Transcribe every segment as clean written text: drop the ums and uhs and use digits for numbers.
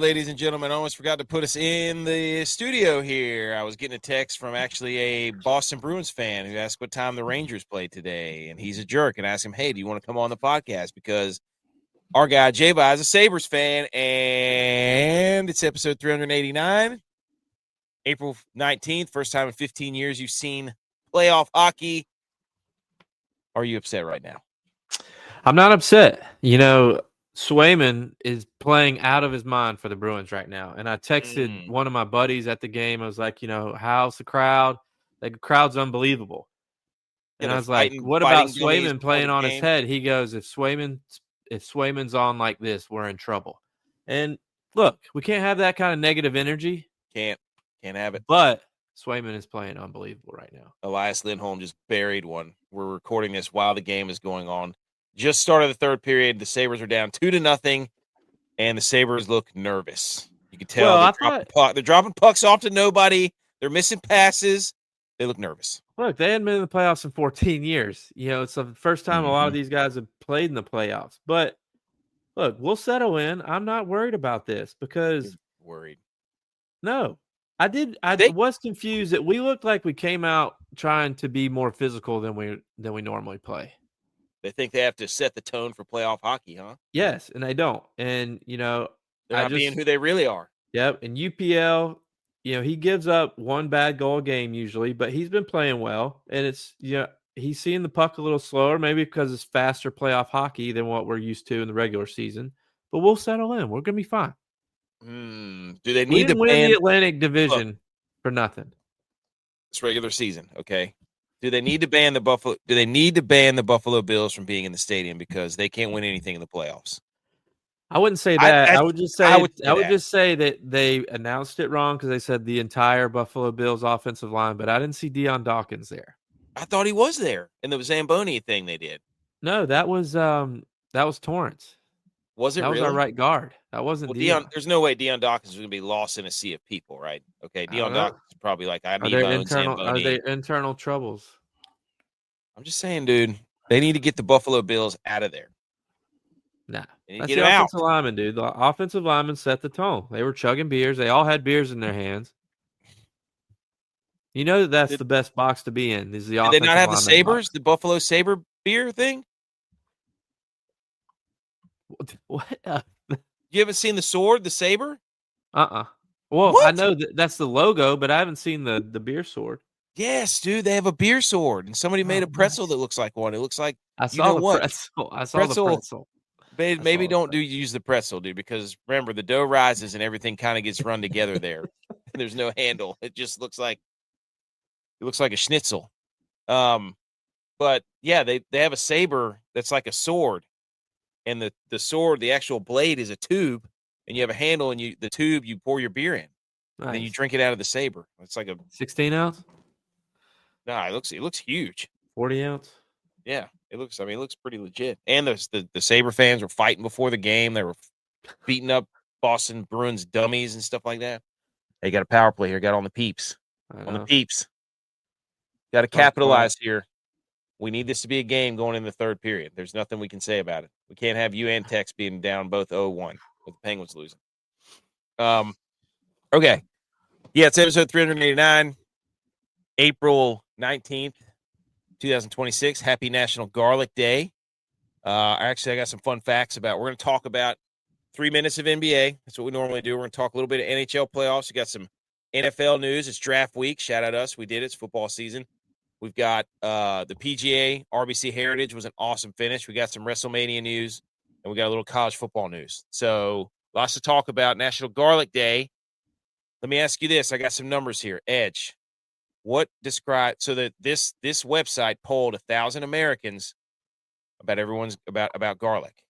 ladies and gentlemen. I almost forgot to put us in the studio here. I was getting a text from actually a Boston Bruins fan who asked what time the Rangers played today, and he's a jerk, and asked him, hey, do you want to come on the podcast? Because our guy, G.U.Y.S, is a Sabres fan, and it's episode 389, April 19th, first time in 15 years you've seen playoff hockey. Are you upset right now? I'm not upset. You know, Swayman is playing out of his mind for the Bruins right now. And I texted one of my buddies at the game. I was like, you know, how's the crowd? The crowd's unbelievable. And I was like, what about Swayman playing on his head? He goes, if Swayman's on like this, we're in trouble. And look, we can't have that kind of negative energy. Can't have it. But Swayman is playing unbelievable right now. Elias Lindholm just buried one. We're recording this while the game is going on. Just started the third period. The Sabres are down 2-0, and the Sabres look nervous. You can tell they're dropping pucks off to nobody. They're missing passes. They look nervous. Look, they hadn't been in the playoffs in 14 years. You know, it's the first time a lot of these guys have played in the playoffs. But look, we'll settle in. I'm not worried about this because You're worried. No. I was confused that we looked like we came out trying to be more physical than we normally play. They think they have to set the tone for playoff hockey, huh? Yes, and they don't. And, you know, they're not being who they really are. Yep. And UPL, you know, he gives up one bad goal a game usually, but he's been playing well. And it's, you know, he's seeing the puck a little slower, maybe because it's faster playoff hockey than what we're used to in the regular season. But we'll settle in. We're going to be fine. Do they need to win the Atlantic Division for nothing? It's regular season, okay? Do they need to ban the Buffalo? Do they need to ban the Buffalo Bills from being in the stadium because they can't win anything in the playoffs? I wouldn't say that. I would just say that they announced it wrong because they said the entire Buffalo Bills offensive line, but I didn't see Dion Dawkins there. I thought he was there in the Zamboni thing they did. No, that was Torrance. Was it? That was really? Our right guard. That wasn't Dion. There's no way Dion Dawkins was going to be lost in a sea of people, right? Okay, Dion Dawkins is probably like, I need my own Zamboni. Are there internal troubles? I'm just saying, dude. They need to get the Buffalo Bills out of there. Nah, that's the offensive lineman, dude. The offensive lineman set the tone. They were chugging beers. They all had beers in their hands. You know that's the best box to be in. Is the offensive did they not have the Sabres, box. The Buffalo Sabre beer thing? What? You haven't seen the sword, the saber? Well, what? I know that's the logo, but I haven't seen the beer sword. Yes, dude, they have a beer sword, and somebody made a pretzel that looks like one. It looks like pretzel. I saw the pretzel. Maybe don't use the pretzel, dude, because remember the dough rises and everything kind of gets run together there. There's no handle. It just looks like a schnitzel. But yeah, they have a saber that's like a sword. And the sword, the actual blade is a tube, and you have a handle, and the tube you pour your beer in. Nice. And then you drink it out of the saber. It's like a 16 ounce. Nah, it looks huge. 40 ounce. Yeah, it looks pretty legit. And the Sabre fans were fighting before the game. They were beating up Boston Bruins dummies and stuff like that. They got a power play here. Got on the peeps. On the peeps. Got to capitalize here. We need this to be a game going in the third period. There's nothing we can say about it. We can't have you and Tex being down both 0-1 with the Penguins losing. Okay. Yeah, it's episode 389, April 19th, 2026. Happy National Garlic Day. Actually, I got some fun facts we're going to talk about 3 minutes of NBA. That's what we normally do. We're going to talk a little bit of NHL playoffs. We got some NFL news. It's draft week. Shout out us. We did it. It's football season. We've got the PGA RBC Heritage was an awesome finish. We got some Wrestlemania news, and we got a little college football news. So lots to talk about. National Garlic Day. Let me ask you this. I got some numbers here. Edge, what described so that this website polled 1,000 Americans about garlic,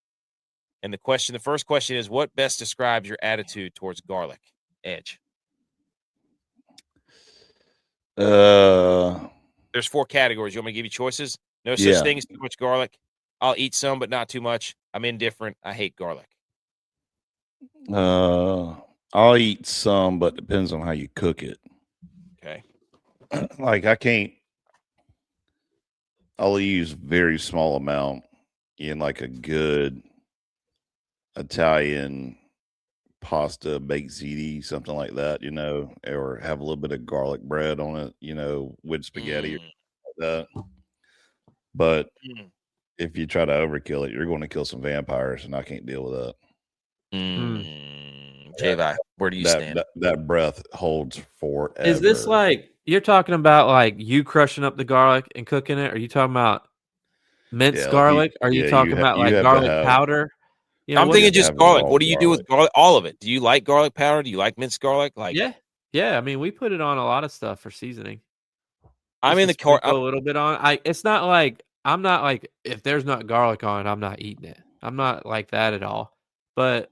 and the first question is, what best describes your attitude towards garlic? Edge. There's 4 categories. You want me to give you choices? No such thing as too much garlic. I'll eat some, but not too much. I'm indifferent. I hate garlic. I'll eat some, but depends on how you cook it. Okay. Like I'll use very small amount in like a good Italian pasta, baked ziti, something like that, or have a little bit of garlic bread on it, with spaghetti or like that. But if you try to overkill it, you're going to kill some vampires, and I can't deal with that. J-Vi, where do you stand? That breath holds forever. Is this like you're talking about like you crushing up the garlic and cooking it? Are you talking about minced garlic? Are you talking about like garlic powder? I'm thinking just garlic. What do you do with garlic? All of it. Do you like garlic powder? Do you like minced garlic? Yeah. I mean, we put it on a lot of stuff for seasoning. I'm in the car a little bit on. It's not like I'm not like if there's not garlic on it, I'm not eating it. I'm not like that at all. But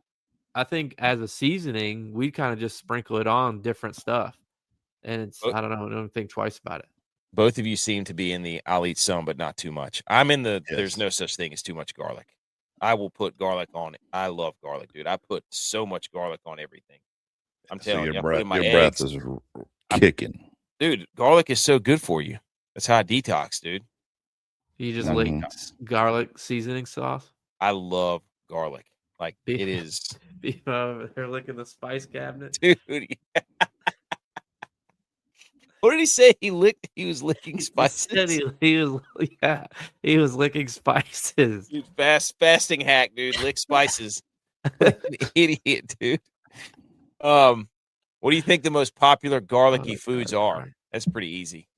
I think as a seasoning, we kind of just sprinkle it on different stuff, and I don't think twice about it. Both of you seem to be in the I'll eat some, but not too much. I'm in the there's no such thing as too much garlic. I will put garlic on it. I love garlic, dude. I put so much garlic on everything. I'm telling you, your breath is kicking. Dude, garlic is so good for you. That's how I detox, dude. You just lick garlic seasoning sauce? I love garlic. Like, it is. They're licking the spice cabinet. Dude, what did he say? He was licking spices. He was licking spices. Dude, fasting hack, dude. Lick spices. What an idiot, dude. What do you think the most popular garlicky foods are? That's pretty easy.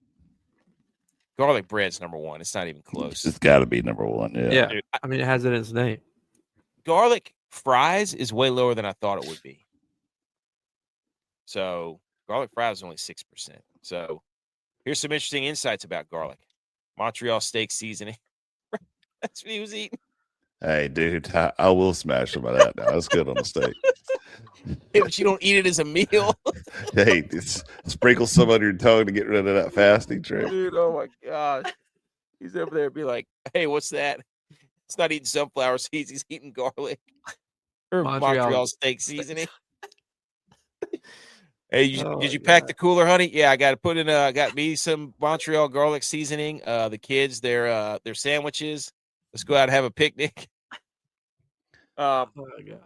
Garlic bread's number one. It's not even close. It's got to be number one. Yeah. Dude, I mean, it has it in its name. Garlic fries is way lower than I thought it would be. So garlic fries is only 6%. So here's some interesting insights about garlic. Montreal steak seasoning. That's what he was eating. Hey, dude, I will smash some of that now. That's good on the steak. Hey, but you don't eat it as a meal. Hey, sprinkle some on your tongue to get rid of that fasting trick. Dude, oh my gosh. He's over there be like, hey, what's that? It's not eating sunflower seeds. He's eating garlic. Or Montreal steak seasoning. Hey, did you pack the cooler, honey? Yeah, I got to put in. Got me some Montreal garlic seasoning. The kids, their sandwiches. Let's go out and have a picnic. Oh my God!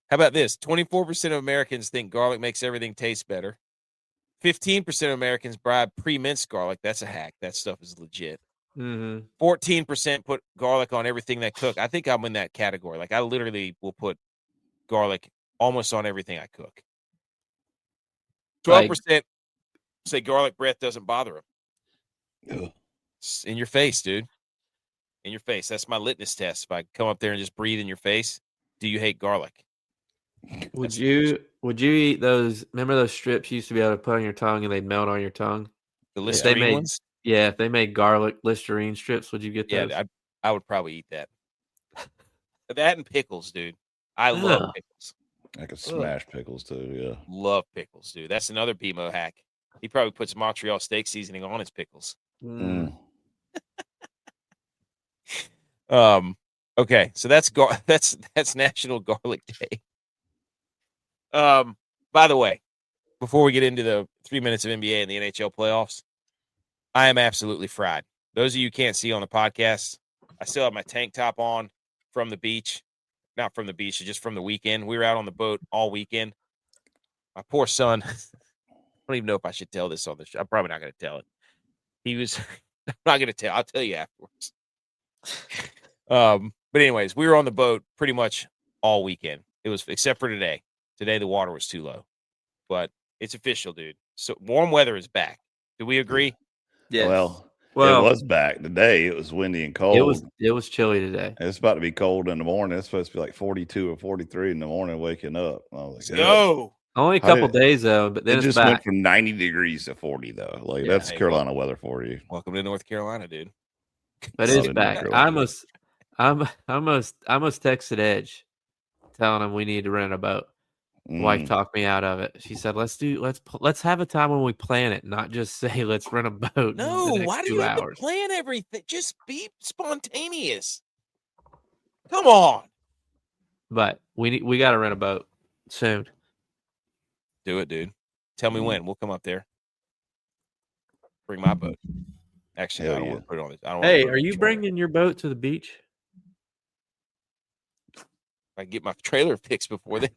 How about this? 24% of Americans think garlic makes everything taste better. 15% of Americans bribe pre-minced garlic. That's a hack. That stuff is legit. 14% put garlic on everything they cook. I think I'm in that category. Like, I literally will put garlic almost on everything I cook. 12% say garlic breath doesn't bother them. It's in your face, dude. In your face. That's my litmus test. If I come up there and just breathe in your face, do you hate garlic? Would you eat those? Remember those strips you used to be able to put on your tongue and they'd melt on your tongue? The Listerine ones? Yeah, if they made garlic Listerine strips, would you get those? Yeah, I would probably eat that. That and pickles, dude. I love pickles. I could smash pickles too, yeah. Love pickles, dude. That's another BMO hack. He probably puts Montreal steak seasoning on his pickles. Okay, so that's National Garlic Day. By the way, before we get into the 3 minutes of NBA and the NHL playoffs, I am absolutely fried. Those of you who can't see on the podcast, I still have my tank top on from the beach. Not from the beach, just from the weekend. We were out on the boat all weekend. My poor son, I don't even know if I should tell this on the show. I'm probably not going to tell it. I'm not going to tell. I'll tell you afterwards. But anyways, we were on the boat pretty much all weekend. It was, except for today. Today, the water was too low. But it's official, dude. So warm weather is back. Do we agree? Yeah. Well, it was back today. It was windy and cold. It was chilly today. It's about to be cold in the morning. It's supposed to be like 42 or 43 in the morning waking up. I was like, no. Only a couple days though, but then it just went from 90 degrees to 40 though. Like that's Carolina weather for you. Welcome to North Carolina, dude. But it's back. I almost texted Edge telling him we need to rent a boat. Wife talked me out of it. She said, let's have a time when we plan it, not just say let's rent a boat. No, why do you have to plan everything? Just be spontaneous. Come on. But we got to rent a boat soon. Do it, dude. Tell me when. We'll come up there. Bring my boat. Actually, I don't want to put it on this. Hey, are you bringing your boat to the beach? I get my trailer fixed before then.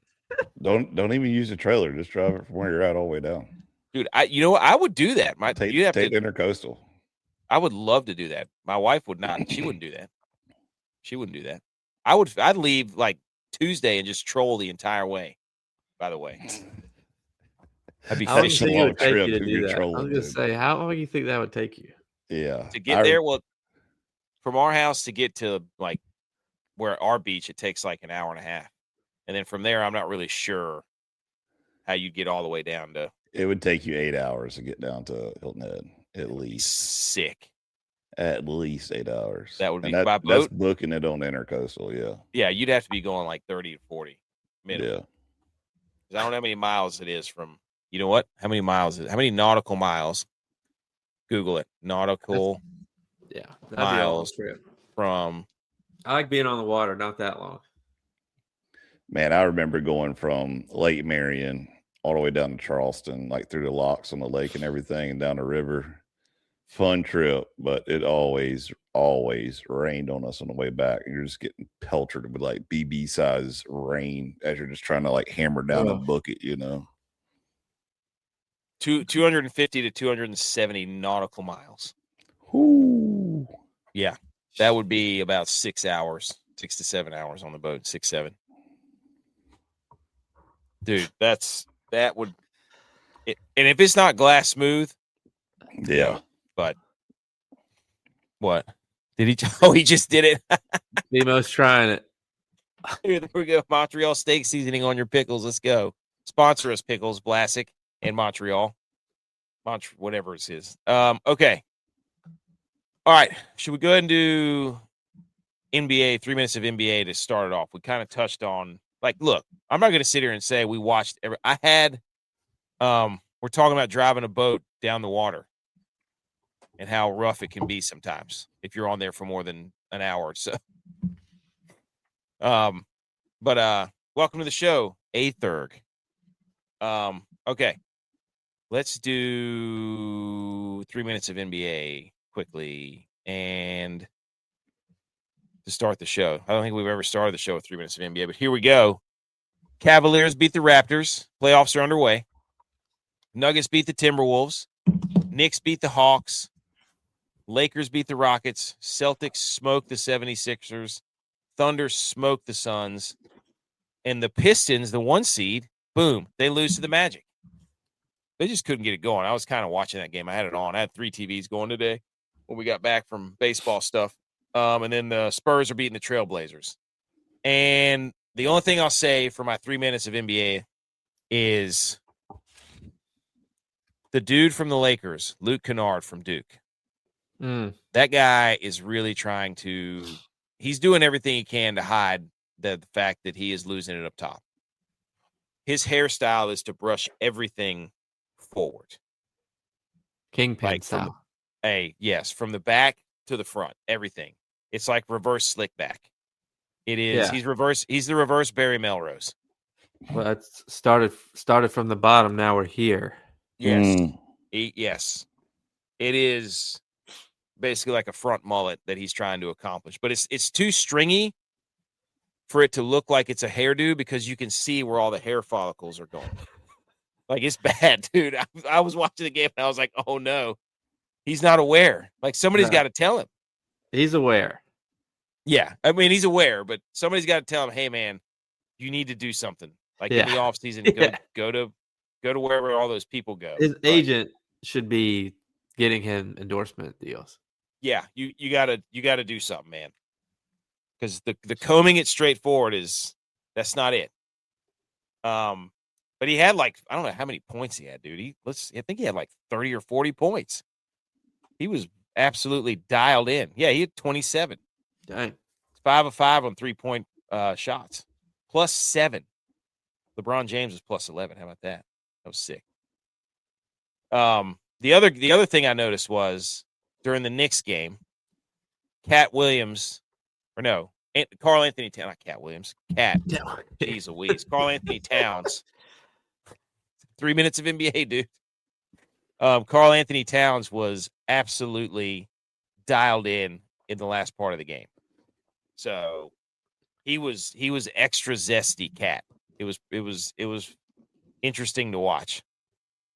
Don't even use the trailer. Just drive it from where you're at all the way down. Dude, you know what? I would do that. Take you'd have the to. intercoastal. I would love to do that. My wife would not. She wouldn't do that. She wouldn't do that. I'd leave like Tuesday and just troll the entire way. By the way, I'd be How long do you fishing think it would take you to Who do you're that? I was trolling, gonna dude. say, how long do you think that would take you? Yeah. to get there. Well, from our house to get to like where our beach, it takes like an hour and a half, and then from there, I'm not really sure how you get all the way down to. It would take you 8 hours to get down to Hilton Head, at least. Sick. At least 8 hours. That would be and by that's boat. booking it on intercoastal. Yeah. Yeah, you'd have to be going like 30 to 40 minimum. Yeah. 'Cause I don't know how many miles it is from. You know what? How many miles? How many nautical miles? Google it. Nautical That'd miles be a long trip. from. I like being on the water, not that long. Man, I remember going from Lake Marion all the way down to Charleston, like through the locks on the lake and everything, and down the river. Fun trip, but it always rained on us on the way back. And you're just getting pelted with like BB size rain as you're just trying to like hammer down a bucket, 250 to 270 nautical miles. Ooh. Yeah, that would be about 6 hours, 6 to 7 hours on the boat. 6, 7. Dude, that would. And if it's not glass smooth, Yeah. but what did he? Oh, he just did it. Nemo's trying it. Here, there we go. Montreal steak seasoning on your pickles. Let's go. Sponsor us, Pickles, Vlasic, and Montreal. Whatever it is. Okay. All right. Should we go ahead and do NBA, 3 minutes of NBA to start it off? We kind of touched on, like, look, I'm not going to sit here and say we watched we're talking about driving a boat down the water and how rough it can be sometimes if you're on there for more than an hour or so. But welcome to the show, Athurg. Okay. Let's do 3 minutes of NBA quickly. And to start the show, I don't think we've ever started the show with 3 minutes of NBA, but here we go. Cavaliers beat the Raptors. Playoffs are underway. Nuggets beat the Timberwolves. Knicks beat the Hawks. Lakers beat the Rockets. Celtics smoked the 76ers. Thunder smoked the Suns. And the Pistons, the 1 seed, boom, they lose to the Magic. They just couldn't get it going. I was kind of watching that game. I had it on. I had 3 TVs going today when we got back from baseball stuff. And then the Spurs are beating the Trailblazers. And the only thing I'll say for my 3 minutes of NBA is the dude from the Lakers, Luke Kennard from Duke. That guy is really trying to – he's doing everything he can to hide the fact that he is losing it up top. His hairstyle is to brush everything forward. Kingpin style. Yes, from the back to the front, everything. It's like reverse slick back. It is. Yeah. He's the reverse Barry Melrose. Well, that's started from the bottom. Now we're here. Yes. Yes. It is basically like a front mullet that he's trying to accomplish. But it's too stringy for it to look like it's a hairdo because you can see where all the hair follicles are going. Like, it's bad, dude. I was watching the game and I was like, oh, no. He's not aware. Like, somebody's got to tell him. He's aware. Yeah. I mean, he's aware, but somebody's got to tell him, hey, man, you need to do something. Like, in the offseason, go to wherever all those people go. His agent should be getting him endorsement deals. Yeah, you gotta do something, man. Because the combing it straight forward that's not it. But he had like, I don't know how many points he had, dude. I think he had like 30 or 40 points. He was absolutely dialed in. Yeah, he had 27. Dang. 5 of 5 on 3-point shots. +7. LeBron James was +11. How about that? That was sick. The other thing I noticed was during the Knicks game, Carl Anthony Towns, not Cat Williams, jeez Louise, Carl Anthony Towns. 3 minutes of NBA, dude. Carl Anthony Towns was absolutely dialed in the last part of the game. So he was extra zesty cat. It was interesting to watch.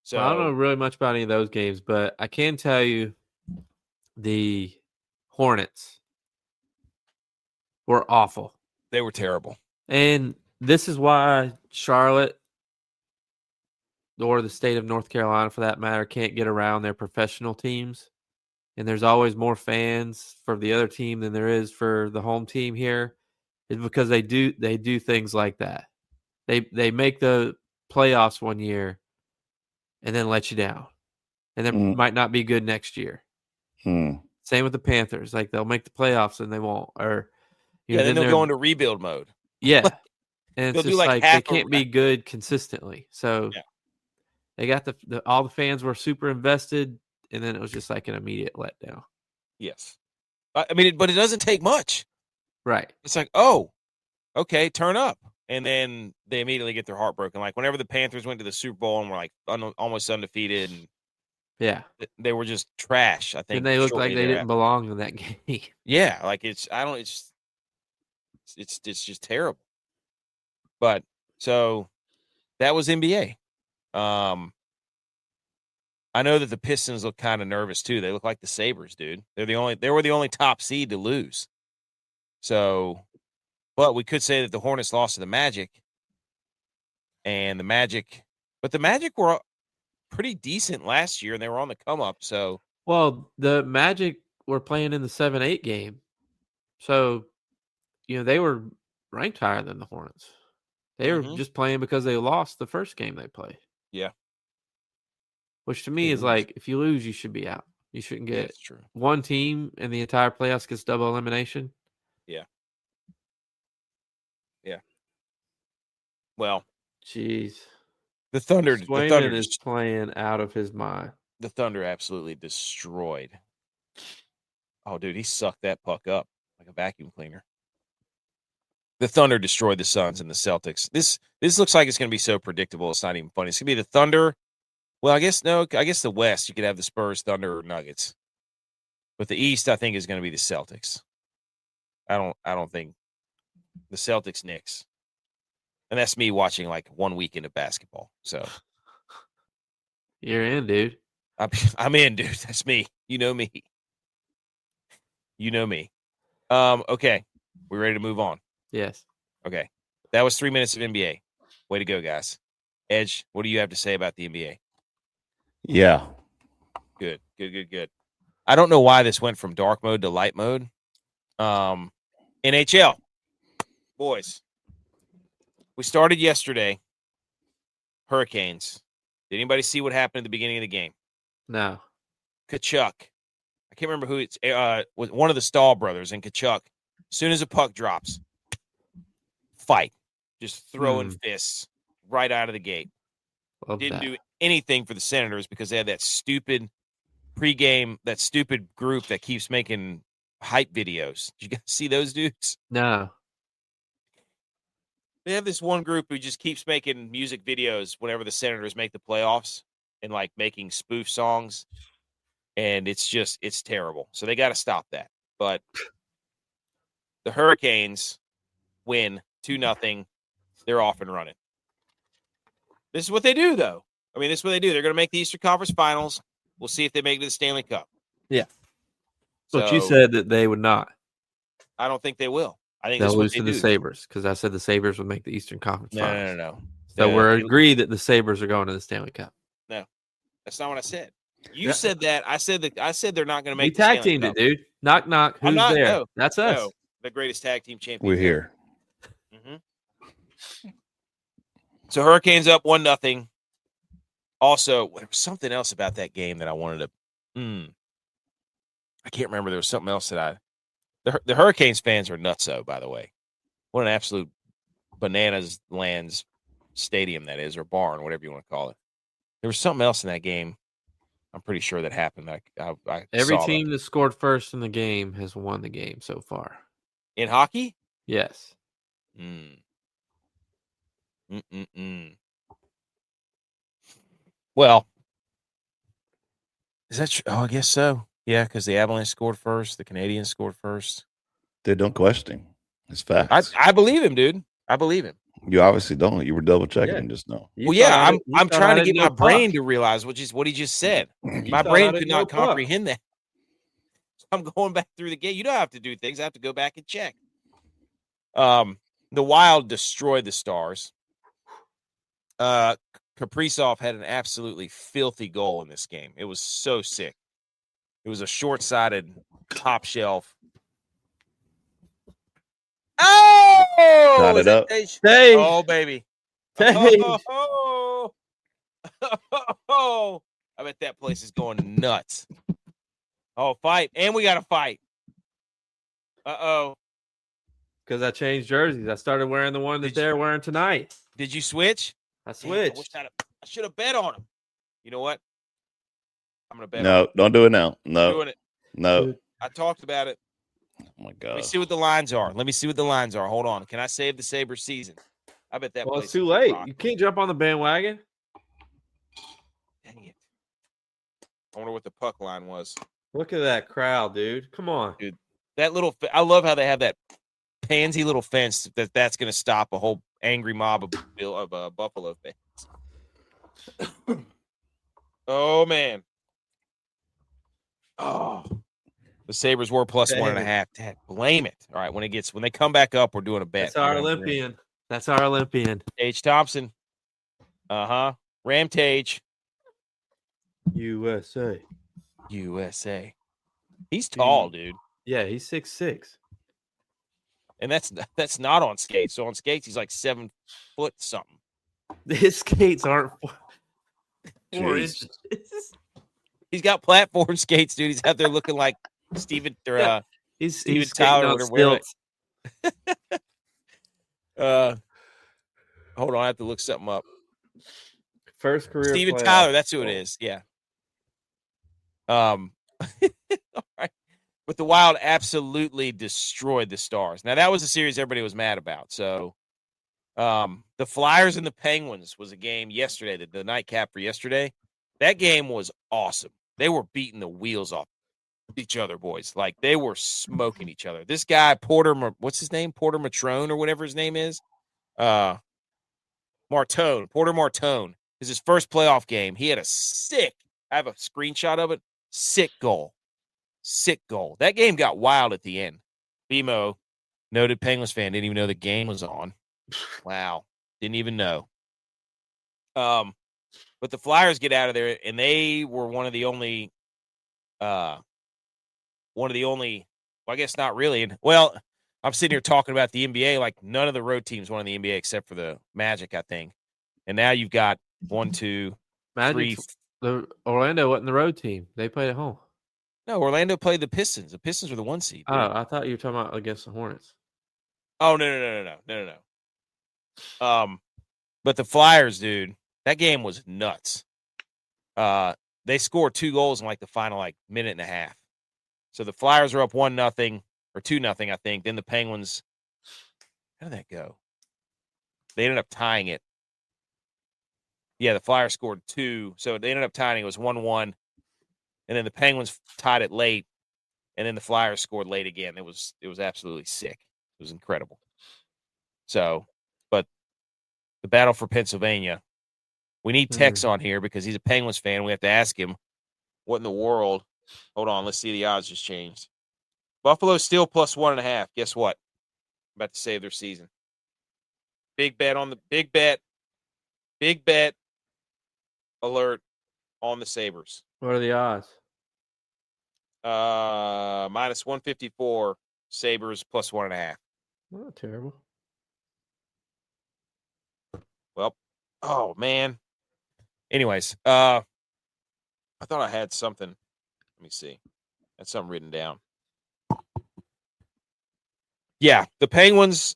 So I don't know really much about any of those games, but I can tell you the Hornets were awful. They were terrible. And this is why Charlotte or the state of North Carolina, for that matter, can't get around their professional teams. And there's always more fans for the other team than there is for the home team here. It's because they do things like that. They make the playoffs one year and then let you down. And then might not be good next year. Same with the Panthers. Like, they'll make the playoffs and they won't. Or then they'll go into rebuild mode. Yeah. And it's just like they can't be good consistently. So they got all the fans were super invested, and then it was just like an immediate letdown. Yes. I mean, but it doesn't take much. Right. It's like, oh, okay, turn up. And then they immediately get their heart broken. Like, whenever the Panthers went to the Super Bowl and were like almost undefeated, and they were just trash. I think. And they looked like they didn't belong in that game. Yeah, like it's just terrible. But so that was NBA. I know that the Pistons look kind of nervous too. They look like the Sabres, dude. They were the only top seed to lose. So, but we could say that the Hornets lost to the Magic, and the Magic were pretty decent last year, and they were on the come up. So, well, the Magic were playing in the 7-8 game, so they were ranked higher than the Hornets. They were just playing because they lost the first game they played. Yeah. Which to me is like, if you lose, you should be out. You shouldn't get one team in the entire playoffs gets double elimination. Yeah. Yeah. Well, jeez. The Thunder is playing out of his mind. The Thunder absolutely destroyed. Oh, dude, he sucked that puck up like a vacuum cleaner. The Thunder destroyed the Suns and the Celtics. This looks like it's going to be so predictable. It's not even funny. It's going to be the Thunder. Well, I guess the West, you could have the Spurs, Thunder, or Nuggets. But the East, I think, is going to be the Celtics. I don't think the Celtics, Knicks. And that's me watching like 1 weekend of basketball. So you're in, dude. I'm in, dude. That's me. You know me. Okay. We ready to move on? Yes. Okay. That was 3 minutes of NBA. Way to go, guys. Edge, what do you have to say about the NBA? Yeah. Good. I don't know why this went from dark mode to light mode. NHL. Boys. We started yesterday. Hurricanes. Did anybody see what happened at the beginning of the game? No. Kachuk. I can't remember who it's was one of the Stahl brothers, and Kachuk, as soon as a puck drops, fight. Just throwing fists right out of the gate. Didn't do anything for the Senators because they had that stupid pregame, that stupid group that keeps making hype videos. Did you guys see those dudes? No. They have this one group who just keeps making music videos whenever the Senators make the playoffs and like making spoof songs. And it's terrible. So they got to stop that. But the Hurricanes win 2-0. They're off and running. This is what they do, though. I mean, this is what they do. They're going to make the Eastern Conference Finals. We'll see if they make it to the Stanley Cup. Yeah. But you said that they would not. I don't think they will. I think they'll lose to the Sabres because I said the Sabres would make the Eastern Conference Finals. No. So we're agreed that the Sabres are going to the Stanley Cup. No, that's not what I said. You said that. I said they're not going to make. We tag teamed it, dude. Knock knock. Who's there? No, that's us. No, the greatest tag team champion. We're here. Mm-hmm. So Hurricanes up 1-0. Also, there was something else about that game that I wanted to. I can't remember. There was something else that the Hurricanes fans are nutso, by the way. What an absolute bananas lands stadium that is, or barn, whatever you want to call it. There was something else in that game. I'm pretty sure that happened. I Every team that scored first in the game has won the game so far. In hockey? Yes. Well, is that true? Oh, I guess so. Yeah, because the Avalanche scored first. The Canadiens scored first. They don't question. It's facts. I believe him, dude. I believe him. You obviously don't. You were double checking just now. Well, yeah, I'm trying to get my brain to realize what he just said. My brain could not comprehend that. I'm going back through the game. You don't have to do things. I have to go back and check. The Wild destroyed the Stars. Kaprizov had an absolutely filthy goal in this game. It was so sick. It was a short-sided top shelf. Oh! Got it up. Tage. Oh, baby. Tage. Oh, I bet that place is going nuts. Oh, fight. And we got to fight. Uh-oh. Because I changed jerseys. I started wearing the one that they're wearing tonight. Did you switch? I switched. I should have bet on him. You know what? I'm going to bet No, don't do it now. No. I'm doing it. No. I talked about it. Oh, my God. Let me see what the lines are. Hold on. Can I save the Sabres season? I bet that place it's too late. You can't jump on the bandwagon. Dang it. I wonder what the puck line was. Look at that crowd, dude. Come on. Dude, that little – I love how they have that pansy little fence that's going to stop a whole angry mob of Buffalo fans. Oh, man. Oh. The Sabres were plus 1.5. Dad, blame it. All right, when they come back up, we're doing a bet. That's our Olympian. That's our Olympian. Tage Thompson. Ramtage. USA. He's tall, dude. Yeah, he's 6'6". And that's not on skates. So on skates, he's like 7 foot something. His skates aren't 4 inches. He's got platform skates, dude. He's out there looking like Steven or Steven Tyler or whatever. Hold on, I have to look something up. First career Steven playoff. Tyler, that's who it is. Yeah. All right. But the Wild absolutely destroyed the Stars. Now that was a series everybody was mad about. So the Flyers and the Penguins was a game yesterday, the nightcap for yesterday. That game was awesome. They were beating the wheels off each other, boys. Like, they were smoking each other. This guy, what's his name? Porter Matrone or whatever his name is. Porter Martone. Is his first playoff game. He had I have a screenshot of it. Sick goal. That game got wild at the end. BMO, noted Penguins fan, didn't even know the game was on. Wow. Didn't even know. But the Flyers get out of there, and they were one of the only, well, I guess not really. Well, I'm sitting here talking about the NBA, like none of the road teams won in the NBA except for the Magic, I think. And now you've got 1, 2, Magic, 3. The Orlando wasn't the road team. They played at home. No, Orlando played the Pistons. The Pistons were the 1 seed. Oh, I thought you were talking about against the Hornets. Oh, no. But the Flyers, dude, that game was nuts. They scored 2 goals in like the final minute and a half. So the Flyers are up 1-0 or 2-0, I think. Then the Penguins, how did that go? They ended up tying it. Yeah, the Flyers scored 2, so they ended up tying it. It was 1-1, and then the Penguins tied it late, and then the Flyers scored late again. It was absolutely sick. It was incredible. So, but the battle for Pennsylvania. We need Tex on here because he's a Penguins fan. We have to ask him what in the world. Hold on, let's see. The odds just changed. Buffalo's still plus 1.5. Guess what? About to save their season. Big bet alert on the Sabres. What are the odds? Minus 154. Sabres plus 1.5. Not terrible. Well, oh man. Anyways, I thought I had something. Let me see. I had something written down. Yeah, the Penguins,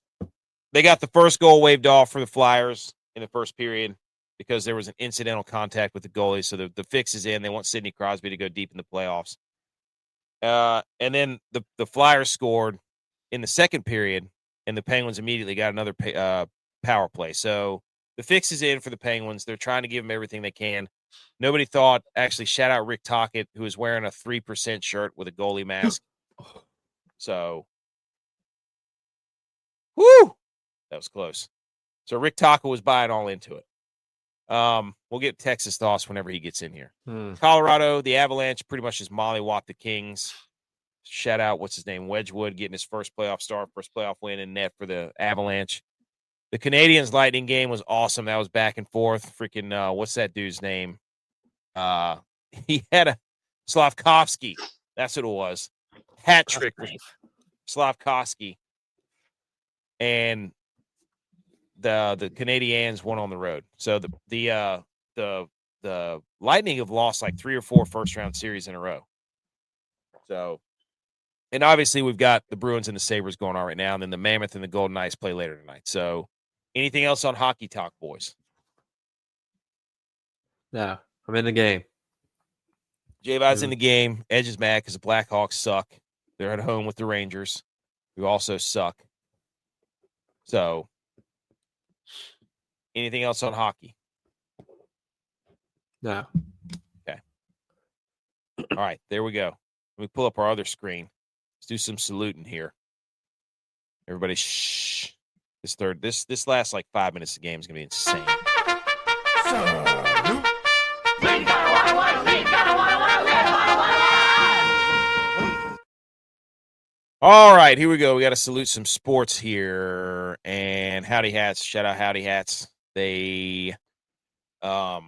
they got the first goal waved off for the Flyers in the first period because there was an incidental contact with the goalie. So the fix is in. They want Sidney Crosby to go deep in the playoffs. And then the Flyers scored in the second period, and the Penguins immediately got another power play. So the fix is in for the Penguins. They're trying to give them everything they can. Nobody thought, actually, shout out Rick Tocchet, who was wearing a 3% shirt with a goalie mask. So, whoo, that was close. So Rick Taco was buying all into it. We'll get Texas thoughts whenever he gets in here. Colorado, the Avalanche pretty much just mollywopped the Kings. Shout out, what's his name? Wedgwood getting his first playoff start, first playoff win in net for the Avalanche. The Canadiens Lightning game was awesome. That was back and forth. Freaking, what's that dude's name? He had a Slavkovsky. That's what it was. Hat trick for Slavkovsky. And the Canadiens won on the road. So the Lightning have lost like 3 or 4 first-round series in a row. So, and obviously we've got the Bruins and the Sabres going on right now, and then the Mammoth and the Golden Knights play later tonight. So, anything else on hockey talk, boys? No, I'm in the game. J-Vi's in the game. Edge is mad because the Blackhawks suck. They're at home with the Rangers, who also suck. So, anything else on hockey? No. Okay. All right, there we go. Let me pull up our other screen. Let's do some saluting here. Everybody, shh. This last like 5 minutes of the game is gonna be insane. All right, here we go. We got to salute some sports here. And Howdy Hats, shout out Howdy Hats. They at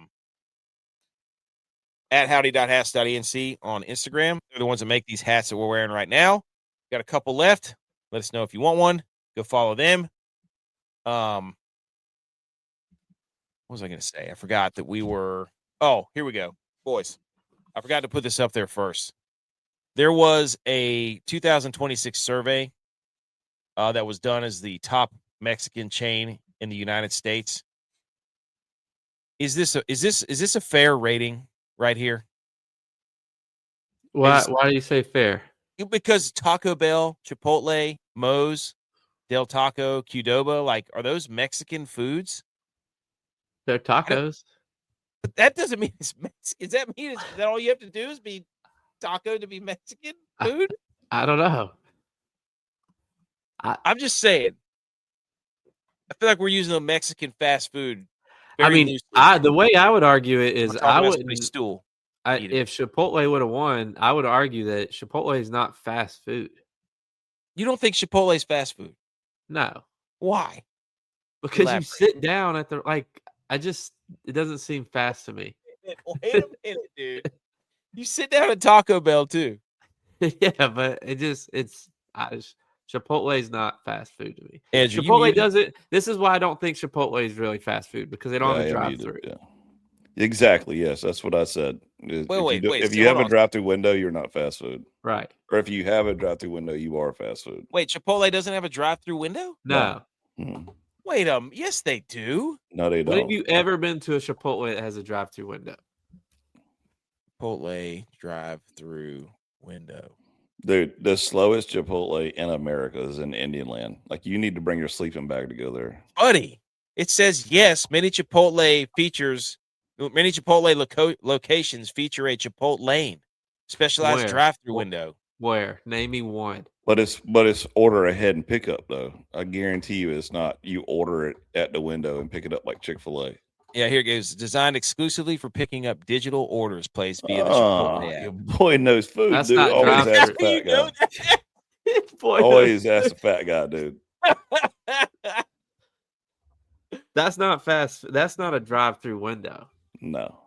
howdy.hats.enc on Instagram. They're the ones that make these hats that we're wearing right now. Got a couple left. Let us know if you want one. Go follow them. What was I going to say? I forgot that we were. Oh, here we go, boys. I forgot to put this up there first. There was a 2026 survey that was done as the top Mexican chain in the United States. Is this a fair rating right here? Why do you say fair? Because Taco Bell, Chipotle, Moe's, Del Taco, Qdoba, like, are those Mexican foods? They're tacos. But that doesn't mean it's Mexican. Does that mean that all you have to do is be taco to be Mexican food? I don't know. I'm just saying. I feel like we're using a Mexican fast food. I mean, the way I would argue it is I wouldn't. Stool. If Chipotle would have won, I would argue that Chipotle is not fast food. You don't think Chipotle is fast food? No. Why? Because you sit down at the it doesn't seem fast to me. Wait a minute, dude. You sit down at Taco Bell too. Yeah, but Chipotle is not fast food to me. Andrew, Chipotle doesn't. This is why I don't think Chipotle is really fast food, because they don't have a drive-through. Yeah. Exactly. Yes, that's what I said. Wait. If you have a drive-through window, you're not fast food. Right. Or if you have a drive-through window, you are fast food. Wait, Chipotle doesn't have a drive-through window? No. Mm-hmm. Wait, yes, they do. No, they don't. When have you ever been to a Chipotle that has a drive-through window? Chipotle drive-through window. Dude, the slowest Chipotle in America is in Indian Land. Like, you need to bring your sleeping bag to go there. Buddy, it says yes. Many Chipotle locations feature a Chipotle lane, specialized drive-through window. Where? Name me one. But it's order ahead and pick up though. I guarantee you, it's not. You order it at the window and pick it up like Chick-fil-A. Yeah, here it goes. Designed exclusively for picking up digital orders placed via the Chipotle app. Your boy knows food, That's dude. not Always ask a You fat know guy. Boy, Always ask a fat guy, dude. That's not fast. That's not a drive-through window. No.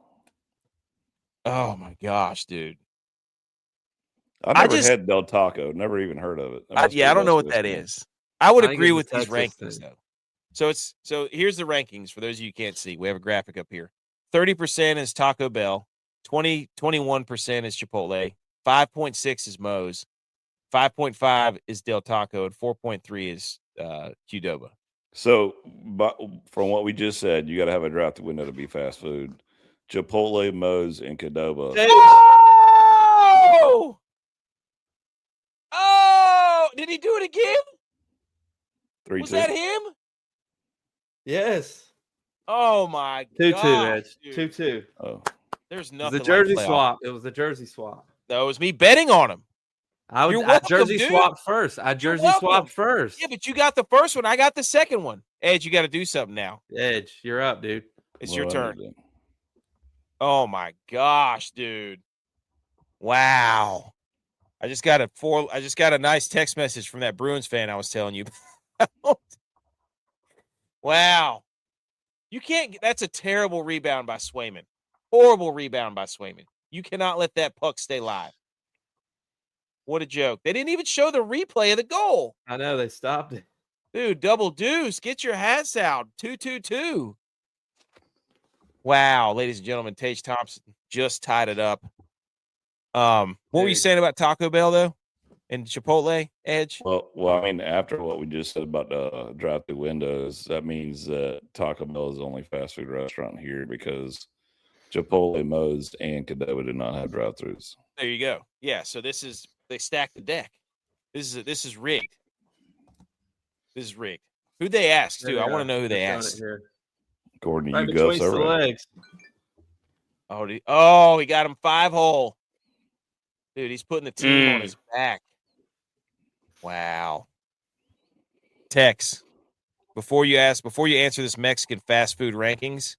Oh my gosh, dude. I never had Del Taco. Never even heard of it. I don't know what that is. I would agree with these Texas rankings though. So here's the rankings for those of you who can't see. We have a graphic up here. 30% is Taco Bell, 21% is Chipotle, 5.6 is Moe's, 5.5 is Del Taco, and 4.3 is Qdoba. So, from what we just said, you got to have a drive-through window to be fast food. Chipotle, Moe's, and Qdoba. Oh! Did he do it again? 3-2. Was that him? Yes. Oh my 2-2, god. Edge. 2-2. Oh. There's It nothing. was a jersey like swap. It was a jersey swap. No, it was me betting on him. I You're welcome, jersey dude. swapped first. I jersey swapped first. Yeah, but you got the first one. I got the second one. Edge, you got to do something now. Edge, you're up, dude. It's your turn. Oh my gosh, dude! Wow. I just got a nice text message from that Bruins fan I was telling you. Wow. That's a terrible rebound by Swayman. Horrible rebound by Swayman. You cannot let that puck stay live. What a joke. They didn't even show the replay of the goal. I know, they stopped it. Dude, double deuce. Get your hats out. 2-2-2. Wow, ladies and gentlemen, Tage Thompson just tied it up. What were you saying about Taco Bell, though? And Chipotle, Edge? Well, I mean, after what we just said about the drive-through windows, that means that Taco Bell is the only fast food restaurant here because Chipotle, Moe's, and Qdoba do not have drive-throughs. There you go. Yeah, so they stacked the deck. This is rigged. This is rigged. Who'd they ask, too? I want to know who they asked. Gordon, Right you go between the legs. Oh, he got him 5-hole. Dude, he's putting the team on his back. Wow. Tex, before you answer this Mexican fast food rankings,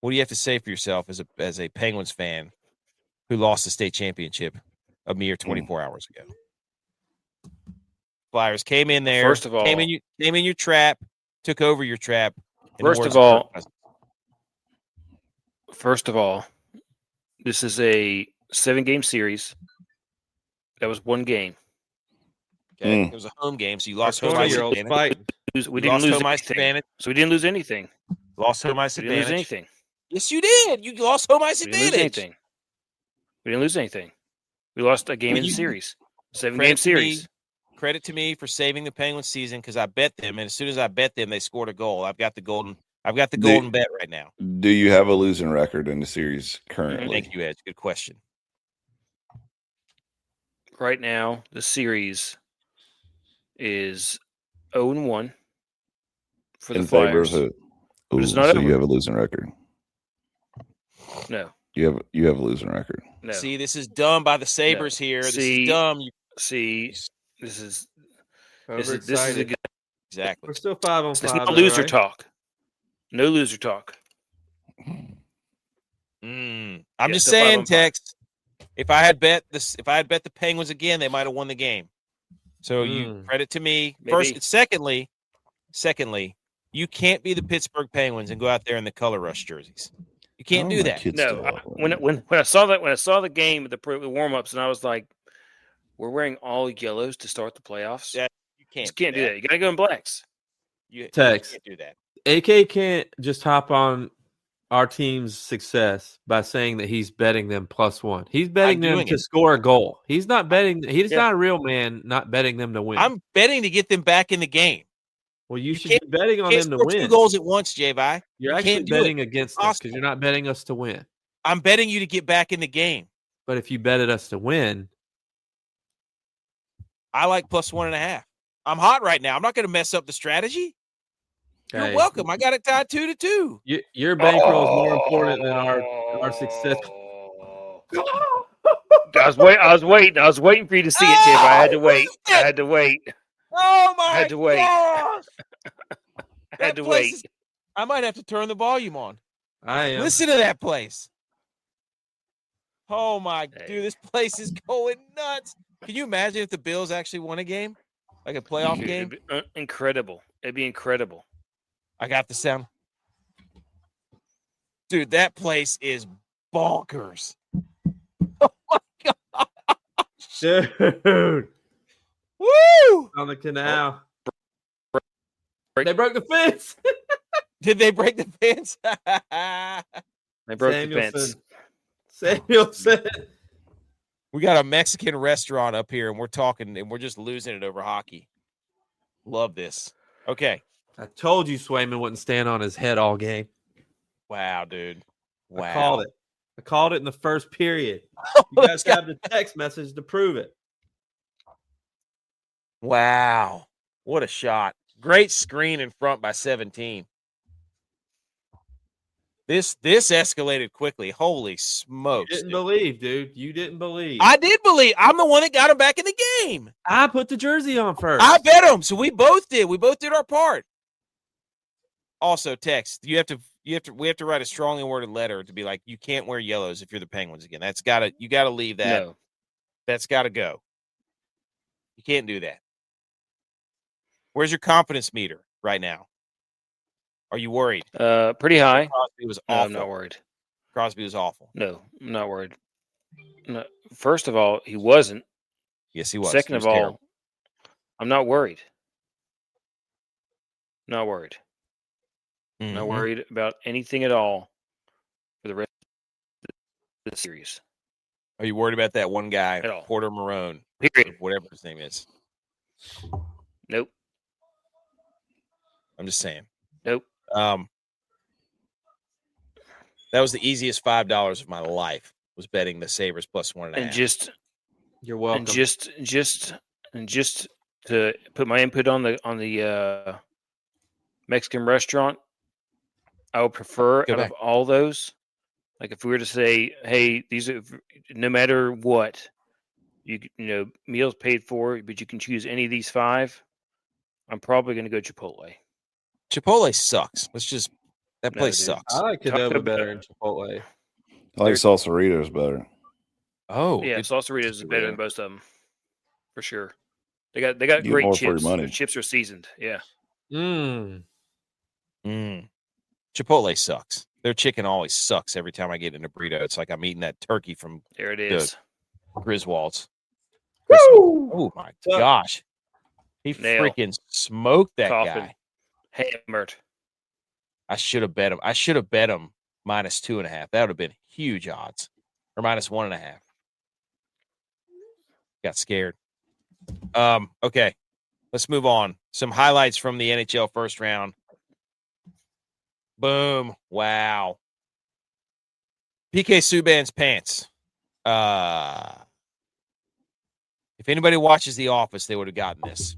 what do you have to say for yourself as a Penguins fan who lost the state championship a mere 24 hours ago? Flyers came in there. First of all, came in your trap, took over your trap. First of all, this is a 7-game series. That was one game. Okay. It was a home game, so you lost home ice advantage. We didn't lose anything. So we didn't lose anything. Lost home ice We advantage. didn't lose anything. Yes, you did. You lost home ice We didn't lose advantage. anything. We didn't lose anything. We lost a game in the series. 7-game series. Credit to me for saving the Penguins season because I bet them, and as soon as I bet them, they scored a goal. I've got the golden bet right now. Do you have a losing record in the series currently? Thank you, Edge. Good question. Right now, the series is 0-1 for the in favor of Flyers. who? But it's Ooh, not so over. you have a losing record. No. You have a losing record. No. See, this is dumb by the Sabres here. This is dumb. This is Overexcited. a good. Exactly. We're still 5-on-5. It's no loser talk. No loser talk. I'm Yeah, just still saying, 5-on-5. Tex. If I had bet the Penguins again, they might have won the game. So you credit to me. Maybe. First, secondly, you can't be the Pittsburgh Penguins and go out there in the color rush jerseys. You can't do that. No, when I saw the game, the warm-ups, and I was like, we're wearing all yellows to start the playoffs. Yeah, you can't. Just can't do that. You got to go in blacks. You Tex. can't do that. AK can't just hop on our team's success by saying that he's betting them +1. He's betting them to score a goal. He's not betting. He's not a real man. Not betting them to win. I'm betting to get them back in the game. Well, you should be betting on them to win. 2 goals at once, J.Vi. You're actually betting against us because you're not betting us to win. I'm betting you to get back in the game. But if you betted us to win, I like +1.5. I'm hot right now. I'm not going to mess up the strategy. You're welcome. I got it tied 2-2. Your bankroll is more important than our success. I was waiting for you to see it, Jim. I had to wait. Oh my! I had to wait. Gosh. I had to wait. I might have to turn the volume on. I am. Listen to that place. Oh my dude, this place is going nuts. Can you imagine if the Bills actually won a game, like a playoff game? It'd be incredible. It'd be incredible. I got the sound. Dude, that place is bonkers. Oh my gosh. Dude. Woo! On the canal. They broke the fence. Did they break the fence? They broke the fence. Samuelson. We got a Mexican restaurant up here, and we're talking, and we're just losing it over hockey. Love this. Okay. I told you Swayman wouldn't stand on his head all game. Wow, dude. Wow. I called it in the first period. You guys have the text message to prove it. Wow. What a shot. Great screen in front by 17. This escalated quickly. Holy smokes. You didn't believe, dude. You didn't believe. I did believe. I'm the one that got him back in the game. I put the jersey on first. I bet him. So we both did. We both did our part. Also, text. We have to write a strongly worded letter to be like, you can't wear yellows if you're the Penguins again. You gotta leave that. No. That's gotta go. You can't do that. Where's your confidence meter right now? Are you worried? Pretty high. Crosby was No, awful. I'm not worried. Crosby was awful. No, I'm not worried. No. First of all, he wasn't. Yes, he was. Second He was of all, terrible. I'm not worried. Not worried. Mhm. Not worried about anything at all for the rest of the series. Are you worried about that one guy, At all. Porter Marone, Period. whatever his name is? Nope. I'm just saying. Nope. That was the easiest $5 of my life, was betting the Sabres plus 1.5. And just You're welcome. and just to put my input on the Mexican restaurant, I would prefer Go out back. of all those, like if we were to say, hey, these are no matter what, you know, meals paid for, but you can choose any of these 5. I'm probably going to go Chipotle. Chipotle sucks. That No, place dude. sucks. I like Taco Taco better Bell. than Chipotle. I like salsaritas better. Oh, Yeah, good. Salsaritas is better than both of them, for sure. They got Get great more for your chips. money. Their chips are seasoned. Yeah. Chipotle sucks. Their chicken always sucks every time I get in a burrito. It's like I'm eating that turkey from There it is. Griswold's. Woo! Oh my What's up? gosh. He Nail. freaking smoked that Coffin. guy. Hammered. I should have bet him. I should have bet him minus 2.5. That would have been huge odds. Or minus 1.5. Got scared. Okay. Let's move on. Some highlights from the NHL first round. Boom. Wow. PK Subban's pants. If anybody watches The Office, they would have gotten this.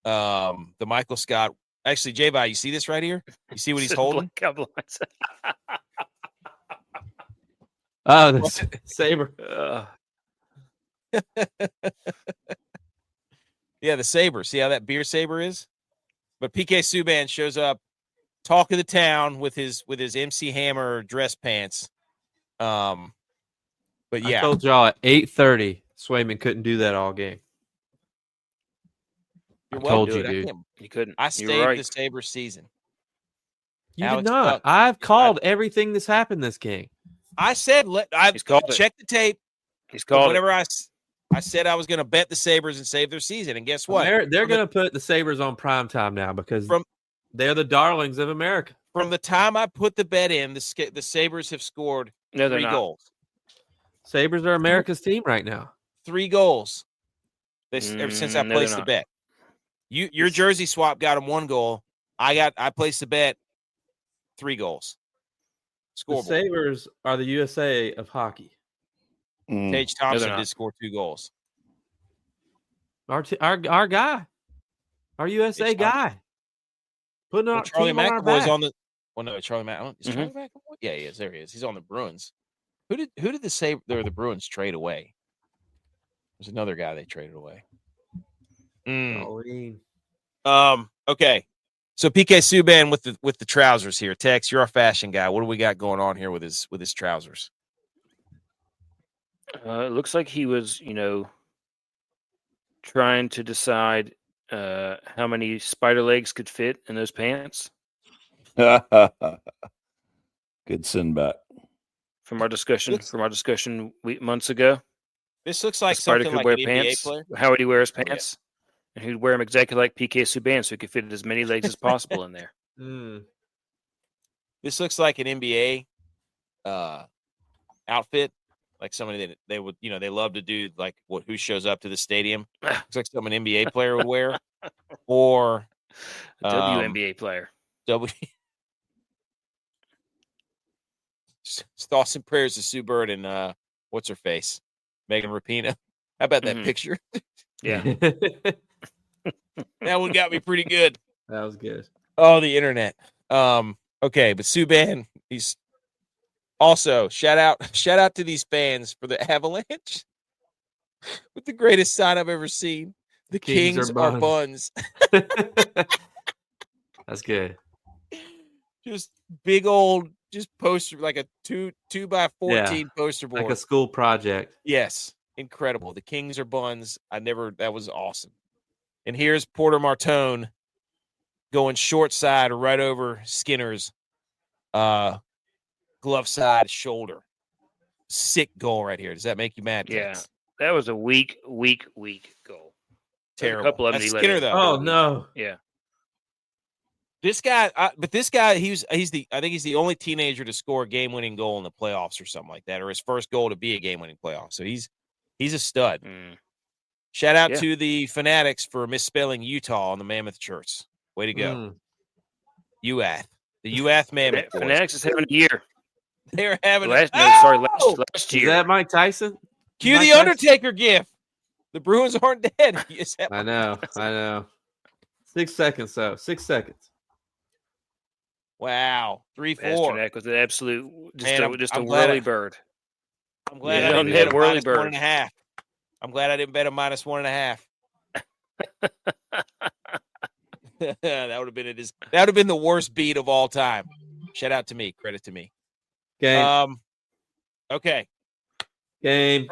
The Michael Scott. Actually, J-Vi, you see this right here? You see what he's holding? Oh, the Sabre. Yeah, the Sabre. See how that beer saber is? But PK Subban shows up, talk of the town with his MC Hammer dress pants. But yeah, I told y'all at 8:30, Swayman couldn't do that all game. You're I told do you, it. dude. You couldn't. I You saved were right. the Sabre season. You Alex did not. Buck. I've called everything that's happened this game. I said I've He's called it. checked the tape. He's But called whenever I said I was going to bet the Sabres and save their season, and guess what? They're going to put the Sabres on primetime now because they're the darlings of America. From the time I put the bet in, the Sabres have scored 3 goals. Sabres are America's team right now. 3 goals. Ever since I placed the bet. Your jersey swap got them 1 goal. I placed the bet 3 goals. Scoreboard. The Sabres are the USA of hockey. Tage Thompson did score 2 goals. Our guy, our USA guy, putting on Charlie team on our McAvoy's back. on the. Well, no, Charlie McAvoy. Is Charlie McAvoy? Yeah, he is. There he is. He's on the Bruins. Who did the Bruins trade away? There's another guy they traded away. Okay. So PK Subban with the trousers here. Tex, you're our fashion guy. What do we got going on here with his trousers? It looks like he was, trying to decide how many spider legs could fit in those pants. Good send back. From our discussion months ago. This looks like Spider something could like wear an pants. NBA player. How would he wear his pants? And he'd wear them exactly like PK Subban, so he could fit as many legs as possible in there. This looks like an NBA outfit, like somebody that they would, they love to do, like who shows up to the stadium. Looks like something an NBA player would wear, or a WNBA player. Thoughts and prayers to Sue Bird and what's her face, Megan Rapinoe. How about that picture? Yeah, that one got me pretty good. That was good. Oh, the internet. Okay, but Subban, he's also shout out to these fans for the Avalanche with the greatest sign I've ever seen. The Kings are buns. That's good. Just big old, just poster, like a 2x14 poster board. Like a school project. Yes. Incredible. The Kings are buns. That was awesome. And here's Porter Martone going short side right over Skinner's glove side shoulder. Sick goal right here. Does that make you mad? Yeah. Tex? That was a weak goal. Terrible. A couple of them That's he let Skinner, in. though. Oh, no. Yeah. This guy, I think he's the only teenager to score a game-winning goal in the playoffs or something like that, or his first goal to be a game-winning playoff. So he's a stud. Shout out to the Fanatics for misspelling Utah on the Mammoth shirts. Way to go. U.S. The U.S. Mammoth boys. Fanatics is having a year. They're having last year. Is that Mike Tyson? Cue the Undertaker gif. The Bruins aren't dead. I know. 6 seconds, though. 6 seconds. Wow. 3-4. Pasternak was an absolute, just a I'm glad whirly bird. I'm glad I didn't bet a minus 1.5. I'm glad I didn't bet a minus 1.5. That would have been the worst beat of all time. Shout out to me. Credit to me. Game. Okay. Game.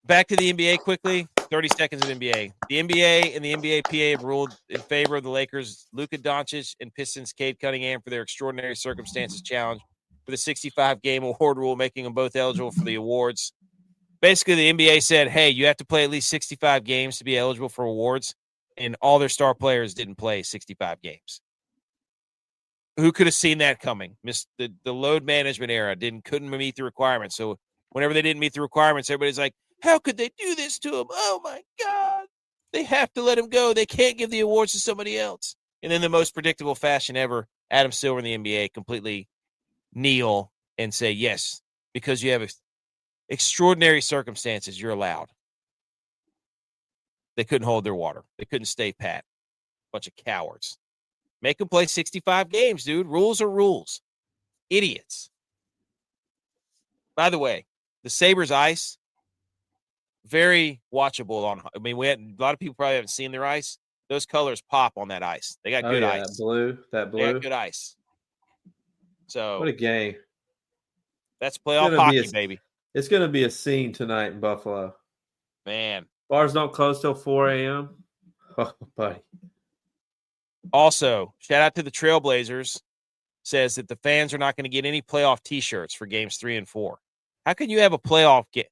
Back to the NBA quickly. 30 seconds of NBA. The NBA and the NBA PA have ruled in favor of the Lakers, Luka Doncic, and Pistons Cade Cunningham for their extraordinary circumstances challenge for the 65-game award rule, making them both eligible for the awards. Basically, the NBA said, hey, you have to play at least 65 games to be eligible for awards, and all their star players didn't play 65 games. Who could have seen that coming? The load management era couldn't meet the requirements. So whenever they didn't meet the requirements, everybody's like, how could they do this to him? Oh, my God. They have to let him go. They can't give the awards to somebody else. And in the most predictable fashion ever, Adam Silver and the NBA completely kneel and say, yes, because you have extraordinary circumstances, you're allowed. They couldn't hold their water. They couldn't stay pat. Bunch of cowards. Make them play 65 games, dude. Rules are rules. Idiots. By the way, the Sabres ice, very watchable. A lot of people probably haven't seen their ice. Those colors pop on that ice. They got good ice. That blue. They got good ice. So what a game. That's playoff hockey, baby. It's going to be a scene tonight in Buffalo. Man. Bars don't close till 4 a.m. Oh, buddy. Also, shout out to the Trailblazers. Says that the fans are not going to get any playoff T-shirts for games 3 and 4. How can you have a playoff game?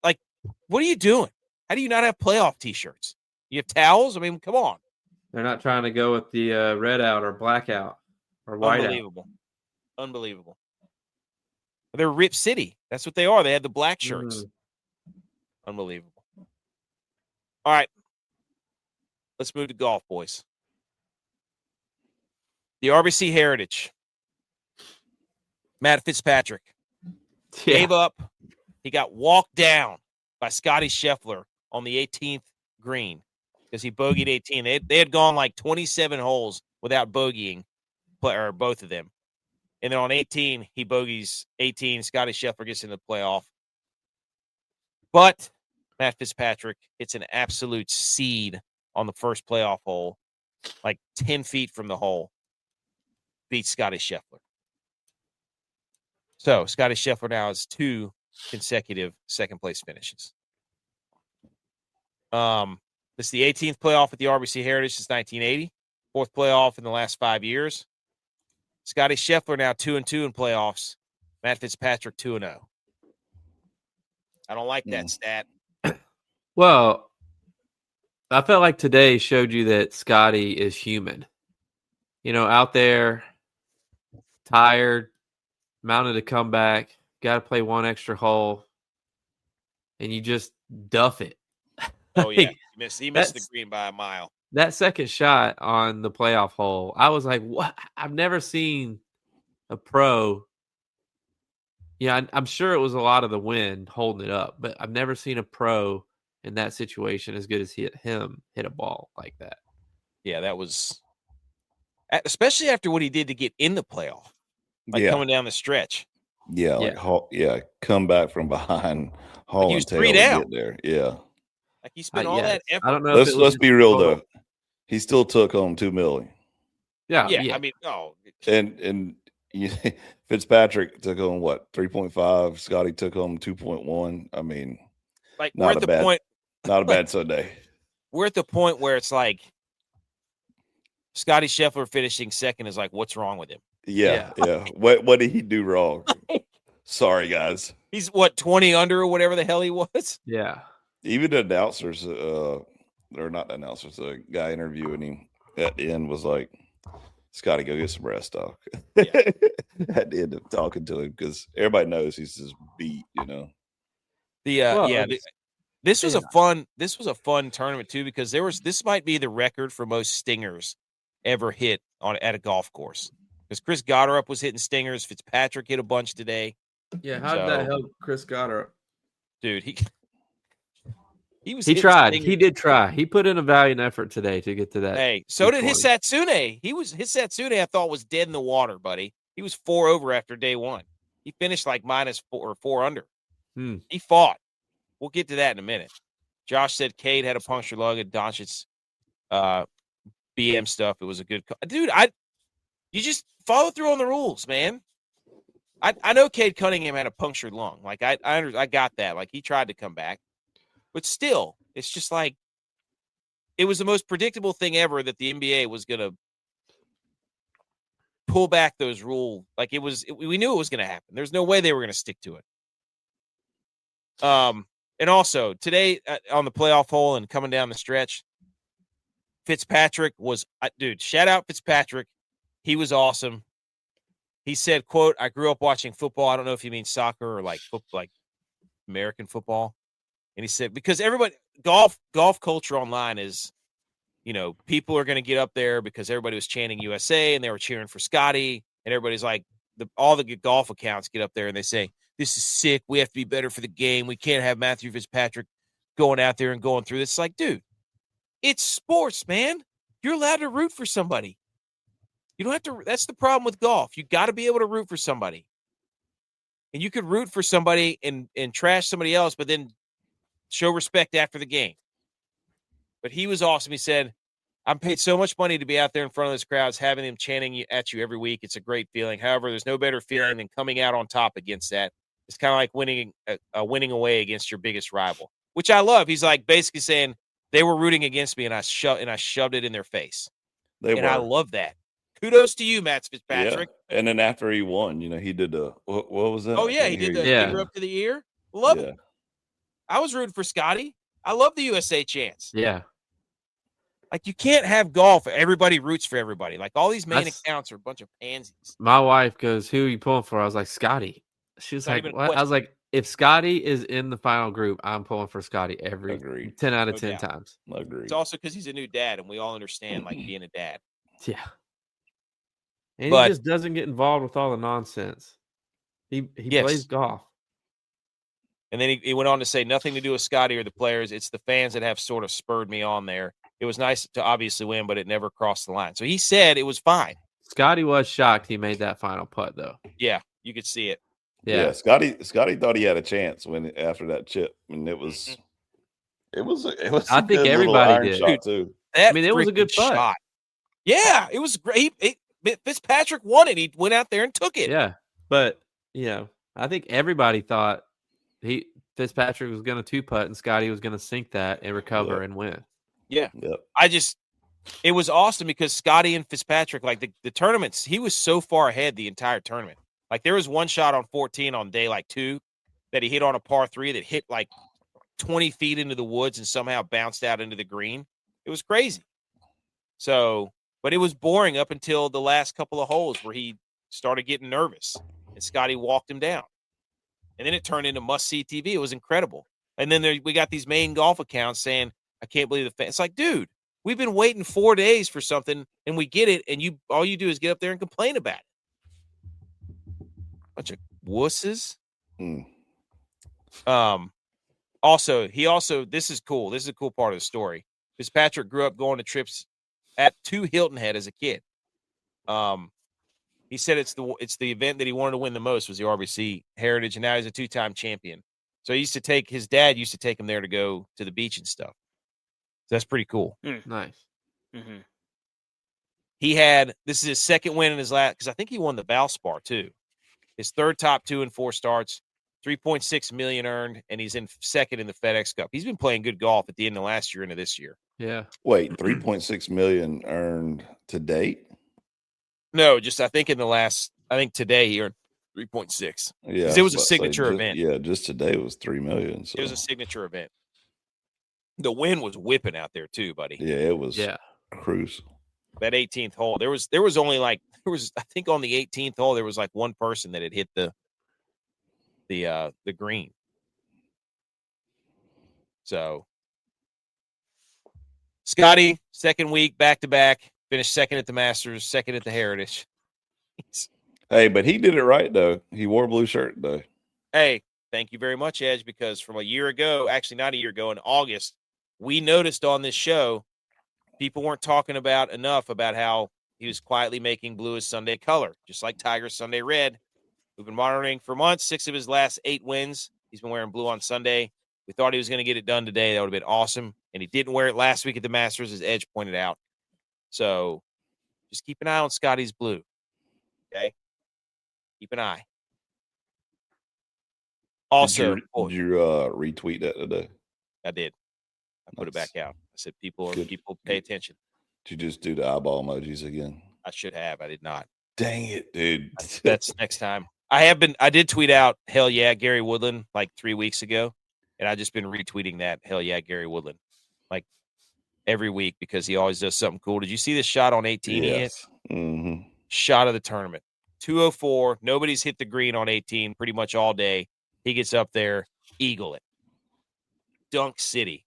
Like, what are you doing? How do you not have playoff T-shirts? You have towels? I mean, come on. They're not trying to go with the red out or blackout or white Unbelievable. Unbelievable. They're Rip City. That's what they are. They had the black shirts. Unbelievable. All right. Let's move to golf, boys. The RBC Heritage. Matt Fitzpatrick gave up. He got walked down by Scottie Scheffler on the 18th green because he bogeyed 18. They had gone like 27 holes without bogeying, or both of them. And then on 18, he bogeys 18. Scottie Scheffler gets into the playoff. But Matt Fitzpatrick hits an absolute seed on the first playoff hole, like 10 feet from the hole. Beats Scottie Scheffler. So Scottie Scheffler now has 2 consecutive second-place finishes. This is the 18th playoff at the RBC Heritage since 1980. 4th playoff in the last 5 years. Scottie Scheffler now 2-2 in playoffs. Matt Fitzpatrick 2-0. I don't like that stat. Well, I felt like today showed you that Scottie is human. You know, out there, tired, mounted a comeback, got to play one extra hole, and you just duff it. Oh, yeah. He missed the green by a mile. That second shot on the playoff hole, I was like, what? I've never seen a pro. Yeah, I'm sure it was a lot of the wind holding it up, but I've never seen a pro in that situation as good as hit a ball like that. Yeah, that was, especially after what he did to get in the playoff, coming down the stretch. Yeah, come back from behind, haul he was and tail 3 down. to get there. Yeah, like he spent all that effort. I don't know. Let's be real though. He still took home $2 million. Yeah. I mean, and Fitzpatrick took home what 3.5. Scottie took home 2.1. I mean, like not a bad Sunday. We're at the point where it's like Scottie Scheffler finishing second is like, what's wrong with him? Yeah. What did he do wrong? Sorry, guys. He's what 20 under or whatever the hell he was. Yeah. Even the announcers, or not the announcers, the guy interviewing him at the end was like, Scottie, go get some rest, dog. Yeah. At the end of talking to him, because everybody knows he's just beat, you know. This was a fun tournament too, because this might be the record for most stingers ever hit at a golf course. Because Chris Goddard was hitting stingers, Fitzpatrick hit a bunch today. Yeah, how did that help Chris Goddard? Dude, he tried. He did try. He put in a valiant effort today to get to that. Hey, so did Hisatsune. Hisatsune, I thought, was dead in the water, buddy. He was 4 over after day one. He finished like -4 or 4 under. He fought. We'll get to that in a minute. Josh said Cade had a punctured lung and Doncic's BM stuff. It was a good dude. You just follow through on the rules, man. I know Cade Cunningham had a punctured lung. Like I got that. Like he tried to come back. But still, it's just like it was the most predictable thing ever that the NBA was going to pull back those rules. Like we knew it was going to happen. There's no way they were going to stick to it. And also today on the playoff hole and coming down the stretch, Fitzpatrick was, dude, shout out Fitzpatrick. He was awesome. He said, quote, I grew up watching football. I don't know if you mean soccer or like American football. And he said, because everybody, golf culture online is, people are going to get up there because everybody was chanting USA and they were cheering for Scottie. And everybody's like, all the golf accounts get up there and they say, this is sick. We have to be better for the game. We can't have Matthew Fitzpatrick going out there and going through this. It's like, dude, it's sports, man. You're allowed to root for somebody. You don't have to. That's the problem with golf. You got to be able to root for somebody. And you could root for somebody and trash somebody else, but then show respect after the game. But he was awesome. He said, I'm paid so much money to be out there in front of those crowds, having them chanting at you every week. It's a great feeling. However, there's no better feeling than coming out on top against that. It's kind of like winning away against your biggest rival, which I love. He's like basically saying they were rooting against me and I shoved it in their face. I love that. Kudos to you, Matt Fitzpatrick. Yeah. And then after he won, he did what was that? Oh, yeah, he did the finger up to the ear. Love it. I was rooting for Scottie. I love the USA chants. Yeah. Like, you can't have golf. Everybody roots for everybody. Like, all these main accounts are a bunch of pansies. My wife goes, who are you pulling for? I was like, Scottie. She was like, what? I was like, if Scottie is in the final group, I'm pulling for Scottie every 10 out of 10 times. Agreed. It's also because he's a new dad, and we all understand, like, being a dad. Yeah. And he just doesn't get involved with all the nonsense. He plays golf. And then he went on to say, nothing to do with Scottie or the players. It's the fans that have sort of spurred me on there. It was nice to obviously win, but it never crossed the line. So he said it was fine. Scottie was shocked he made that final putt, though. Yeah, you could see it. Yeah, Scottie thought he had a chance after that chip, and it was. I think everybody did. Shot too. It was a good putt. Shot. Yeah, it was great. Fitzpatrick won it. He went out there and took it. Yeah, but I think everybody thought Fitzpatrick was going to 2-putt and Scottie was going to sink that and recover and win. Yeah. Yep. It was awesome because Scottie and Fitzpatrick, like the tournaments, he was so far ahead the entire tournament. Like, there was one shot on 14 on day 2 that he hit on a par 3 that hit like 20 feet into the woods and somehow bounced out into the green. It was crazy. So, but it was boring up until the last couple of holes where he started getting nervous and Scottie walked him down. And then it turned into must-see TV. It was incredible. And then we got these main golf accounts saying, I can't believe the fans. It's like, dude, we've been waiting 4 days for something and we get it. And all you do is get up there and complain about it. Bunch of wusses. Also, this is cool. This is a cool part of the story. Fitzpatrick grew up going to trips to Hilton Head as a kid. He said it's the event that he wanted to win the most was the RBC Heritage, and now he's a 2-time champion. So his dad used to take him there to go to the beach and stuff. So that's pretty cool. Nice. Mm-hmm. This is his second win in his last, because I think he won the Valspar too. His third top 2 in 4 starts, 3.6 million earned, and he's in second in the FedEx Cup. He's been playing good golf at the end of last year into this year. Yeah. Wait, 3.6 million earned to date? No, just I think today he earned 3.6. Yeah, because it was a signature event. Yeah, just today was 3 million. So it was a signature event. The wind was whipping out there too, buddy. Yeah, it was. Yeah, cruise. That 18th hole, there was only I think on the 18th hole there was like one person that had hit the green. So Scottie, second week back to back, finished second at the Masters, second at the Heritage. Hey, but he did it right though. He wore a blue shirt though. Hey, thank you very much, Edge, because from a year ago, actually not a year ago, in August, we noticed on this show people weren't talking enough about how he was quietly making blue his Sunday color, just like Tiger's Sunday red. We've been monitoring for months. 6 of his last 8 wins, he's been wearing blue on Sunday. We thought he was going to get it done today. That would have been awesome. And he didn't wear it last week at the Masters, as Edge pointed out. So just keep an eye on Scottie's blue. Okay? Keep an eye. Also, did you retweet that today? I did. I put it back out. I said, people pay attention. Did you just do the eyeball emojis again? I should have. I did not. Dang it, dude. That's next time. I did tweet out, hell yeah, Gary Woodland, like 3 weeks ago. And I've just been retweeting that, hell yeah, Gary Woodland, like every week, because he always does something cool. Did you see this shot on 18? Yes. Mm-hmm. Shot of the tournament. 204. Nobody's hit the green on 18 pretty much all day. He gets up there, eagle it. Dunk City.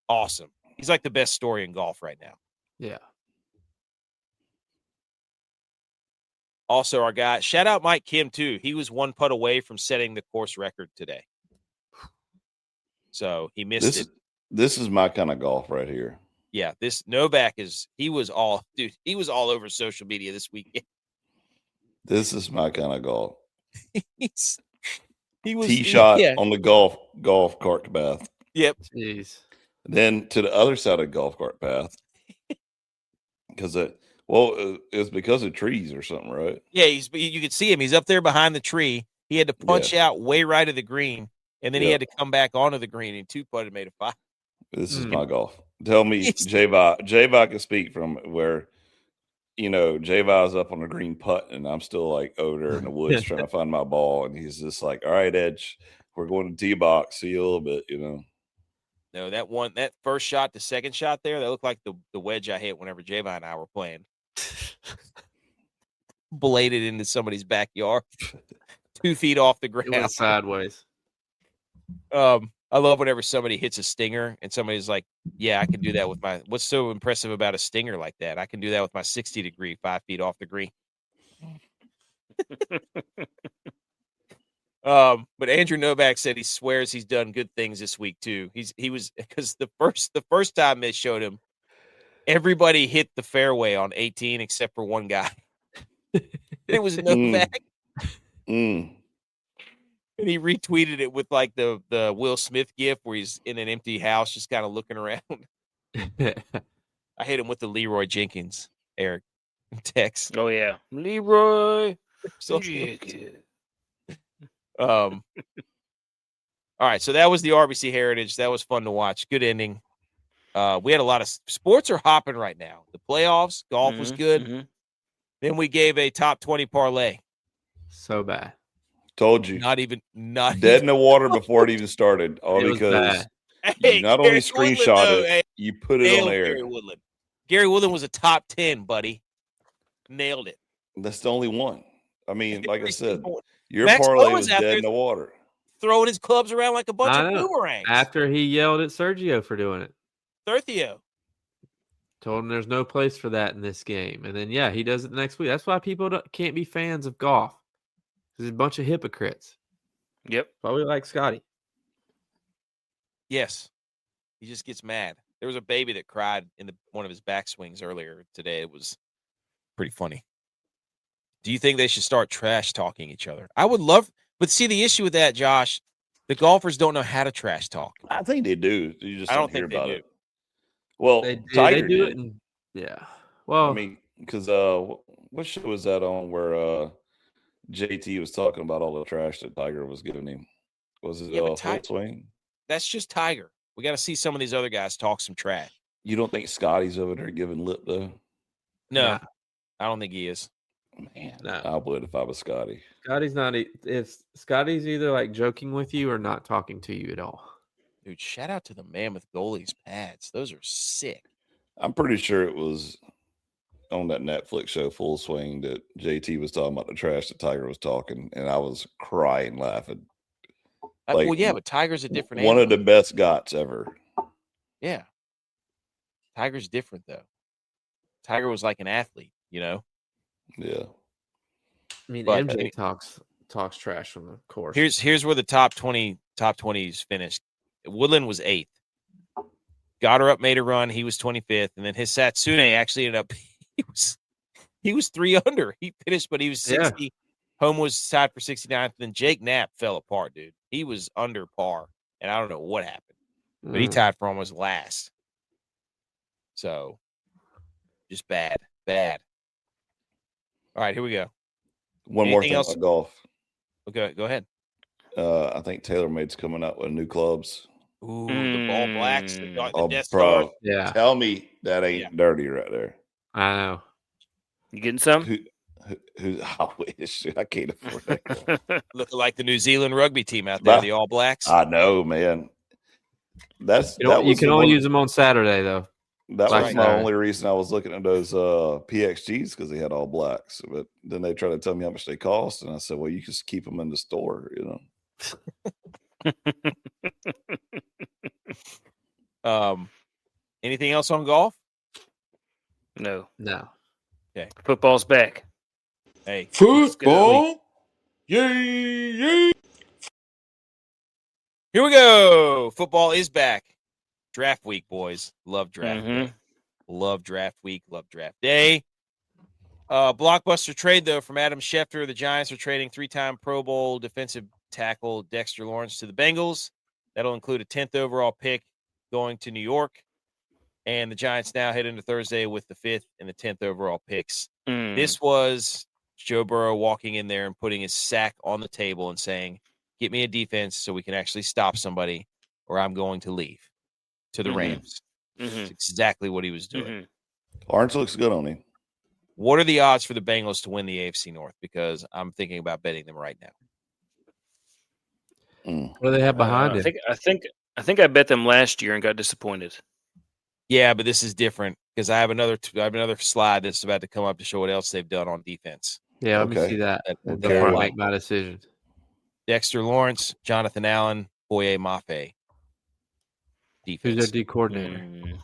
Awesome. He's like the best story in golf right now. Yeah. Also, our guy, shout out Mike Kim, too. He was 1 putt away from setting the course record today. So he missed it. This is my kind of golf right here. Yeah, this Novak he was all over social media this weekend. This is my kind of golf. He was tee shot on the golf cart path. Yep. Jeez. Then to the other side of the golf cart path. Because it's because of trees or something, right? Yeah, you could see him. He's up there behind the tree. He had to punch out way right of the green, and then he had to come back onto the green and 2-putted, made a 5. This is my golf. Tell me, J-Vi can speak from where, J-Vi's up on the green putt, and I'm still like over there in the woods trying to find my ball, and he's just like, all right, Edge, we're going to tee box. See you a little bit, No, that first shot, the second shot there, that looked like the wedge I hit whenever J-Vi and I were playing. Bladed into somebody's backyard, 2 feet off the ground. It went sideways. I love whenever somebody hits a stinger and somebody's like, yeah, I can do that with my, what's so impressive about a stinger like that? I can do that with my 60 degree, 5 feet off the green. But Andrew Novak said he swears he's done good things this week too. He was, because the first time they showed him, everybody hit the fairway on 18 except for one guy. It was Novak. And he retweeted it with like the Will Smith gif where he's in an empty house just kind of looking around. I hit him with the Leroy Jenkins, Eric, text. Oh, yeah. Leroy. So, all right, so that was the RBC Heritage. That was fun to watch. Good ending. We had a lot of sports are hopping right now. The playoffs, golf was good. Mm-hmm. Then we gave a top 20 parlay. So bad. Told you. Not dead in the water before it even started. All because you not only screenshot it, you put it on air. Gary Woodland was a top 10, buddy. Nailed it. That's the only one. I mean, like I said, your parlay was dead in the water. Throwing his clubs around like a bunch of boomerangs. After he yelled at Sergio for doing it. Sergio. Told him there's no place for that in this game. And then, he does it the next week. That's why people can't be fans of golf. There's a bunch of hypocrites. Yep. That's why we like Scottie. Yes. He just gets mad. There was a baby that cried in one of his backswings earlier today. It was pretty funny. Do you think they should start trash talking each other? I would love, but see the issue with that, Josh, the golfers don't know how to trash talk. I think they do. You just don't hear about it. Well, Tiger they do did. it. Yeah. Well, I mean, Because what show was that on where JT was talking about all the trash that Tiger was giving him? Was it Full Swing? That's just Tiger. We got to see some of these other guys talk some trash. You don't think Scottie's over there giving lip though? No, I don't think he is. Man, no. I would if I was Scottie. Scottie's not. If Scottie's either like joking with you or not talking to you at all. Dude, shout out to the Mammoth Goalies pads. Those are sick. I'm pretty sure it was on that Netflix show Full Swing that JT was talking about the trash that Tiger was talking, and I was crying laughing. Well, yeah, but Tiger's a different one of the best gots ever. Yeah. Tiger's different though. Tiger was like an athlete, you know? Yeah. I mean, MJ talks trash on the course. Here's where the top 20s finished. Woodland was 8th. Goddard made a run. He was 25th. And then his Satsune actually ended up he was 3 under. He finished, but he was 60. Yeah. Home was tied for 69th. Then Jake Knapp fell apart, dude. He was under par. And I don't know what happened. But he tied for almost last. So just bad. All right, here we go. One more thing about golf. Okay, go ahead. I think TaylorMade's coming out with new clubs. Ooh, the All Blacks. The Death bro, Stars. Yeah. Tell me that ain't dirty right there. I know. You getting some? Who I wish. I can't afford that. Looking like the New Zealand rugby team out there, the All Blacks. I know, man. You can only use them on Saturday, though. That was my only reason I was looking at those PXGs because they had all blacks. But then they tried to tell me how much they cost, and I said, "Well, you just keep them in the store, you know." Anything else on golf? No. Okay. Football's back. Hey, football! Yay! Here we go. Football is back. Draft week, boys. Love draft. Love draft week. Love draft day. Blockbuster trade, though, from Adam Schefter. The Giants are trading 3-time Pro Bowl defensive tackle Dexter Lawrence to the Bengals. That'll include a 10th overall pick going to New York. And the Giants now head into Thursday with the 5th and the 10th overall picks. This was Joe Burrow walking in there and putting his sack on the table and saying, "Get me a defense so we can actually stop somebody, or I'm going to leave." To the Rams. That's exactly what he was doing. Lawrence looks good on him. What are the odds for the Bengals to win the AFC North? Because I'm thinking about betting them right now. What do they have behind it? I think I bet them last year and got disappointed. Yeah, but this is different because I have another slide that's about to come up to show what else they've done on defense. Yeah, let me see that. Before I make my decision. Dexter Lawrence, Jonathan Allen, Boye Mafe. Defense. Who's their D coordinator?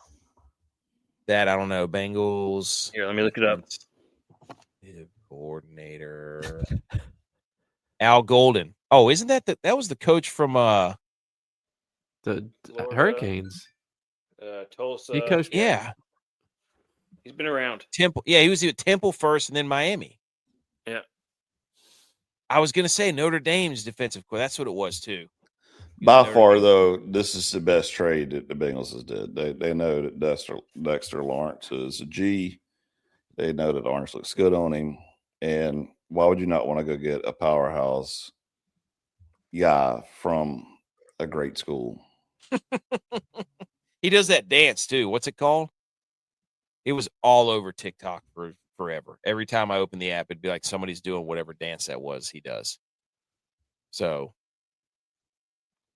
That I don't know. Bengals. Here, let me look it up. Coordinator. Al Golden. Oh, isn't that that was the coach from the Hurricanes? Tulsa. He coached. Yeah. He's been around. Temple. Yeah, he was at Temple first and then Miami. Yeah. I was gonna say Notre Dame's defensive coordinator. That's what it was too. By far, though, this is the best trade that the Bengals has did. They know that Dexter Lawrence is a G. They know that Lawrence looks good on him. And why would you not want to go get a powerhouse guy from a great school? He does that dance, too. What's it called? It was all over TikTok for forever. Every time I open the app, it'd be like somebody's doing whatever dance that was he does. So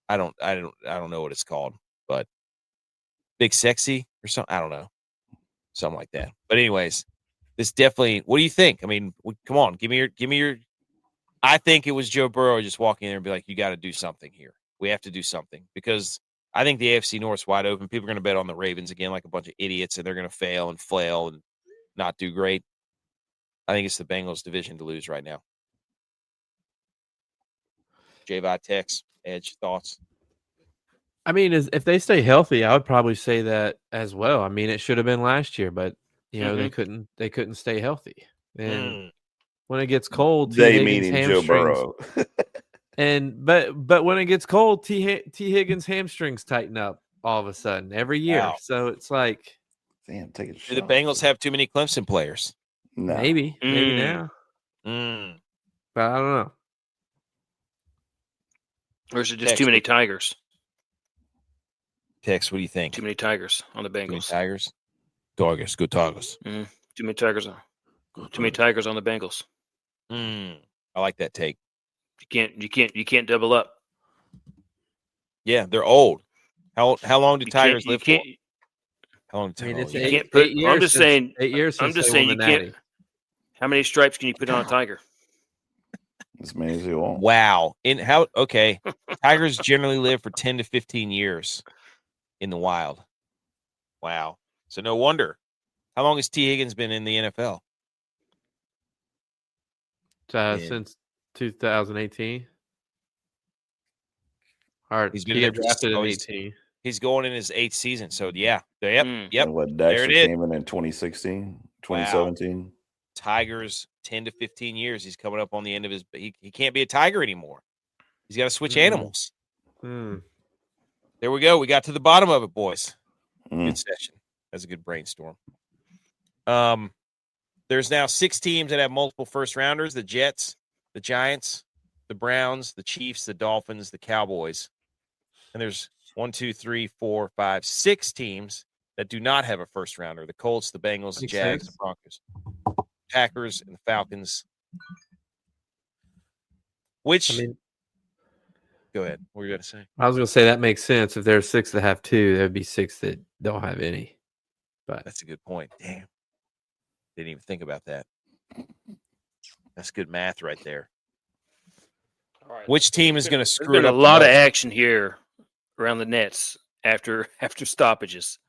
I don't know what it's called, but Big Sexy or something. I don't know. Something like that. But anyways, this definitely, what do you think? I mean, come on, give me your, I think it was Joe Burrow just walking in there and be like, you got to do something here. We have to do something because I think the AFC North's wide open. People are going to bet on the Ravens again like a bunch of idiots, and they're going to fail and flail and not do great. I think it's the Bengals division to lose right now. J-Vi Tex, Edge, thoughts? I mean, if they stay healthy, I would probably say that as well. I mean, it should have been last year, but you know they couldn't stay healthy. And when it gets cold, they meaning Joe Burrow. but when it gets cold, T. Higgins hamstrings tighten up all of a sudden every year. Wow. So it's like, damn, take a shot. Do the Bengals have too many Clemson players? No. Maybe now, Mm. but I don't know. Or is it just too many Tigers? Tex, what do you think? Too many Tigers on the Too many Bengals. Tigers? Tigers, good Tigers. Too many Tigers on. Too many Tigers on the Bengals. I like that take. You can't double up. Yeah, they're old. How long do Tigers live for? How long? I mean, it's You eight, can't put. 8 years I'm just since, saying. 8 years. I'm Since just they saying won you the can't. Natty. How many stripes can you put on a tiger? As many as you want. Wow. Okay. Tigers generally live for 10 to 15 years in the wild. Wow. So no wonder. How long has T. Higgins been in the NFL? Since 2018. Hard. He's been He there got drafted in he's- 18. He's going in his 8th season. So yep. And what, Dexter There it is. came in 2016, 2017? Tigers 10 to 15 years. He's coming up on the end of his. He can't be a Tiger anymore. He's got to switch animals. There we go. We got to the bottom of it, boys. Good session. That's a good brainstorm. There's now 6 teams that have multiple first rounders: the Jets, the Giants, the Browns, the Chiefs, the Dolphins, the Cowboys. And there's 6 teams that do not have a first rounder: the Colts, the Bengals, the Jags, the Broncos, Packers, and the Falcons. Go ahead. What were you going to say? I was going to say that makes sense. If there are 6 that have 2, there would be 6 that don't have any. But that's a good point. Damn. Didn't even think about that. That's good math right there. All right. Which team is going to screw There's it been up? a lot of action here around the nets after stoppages.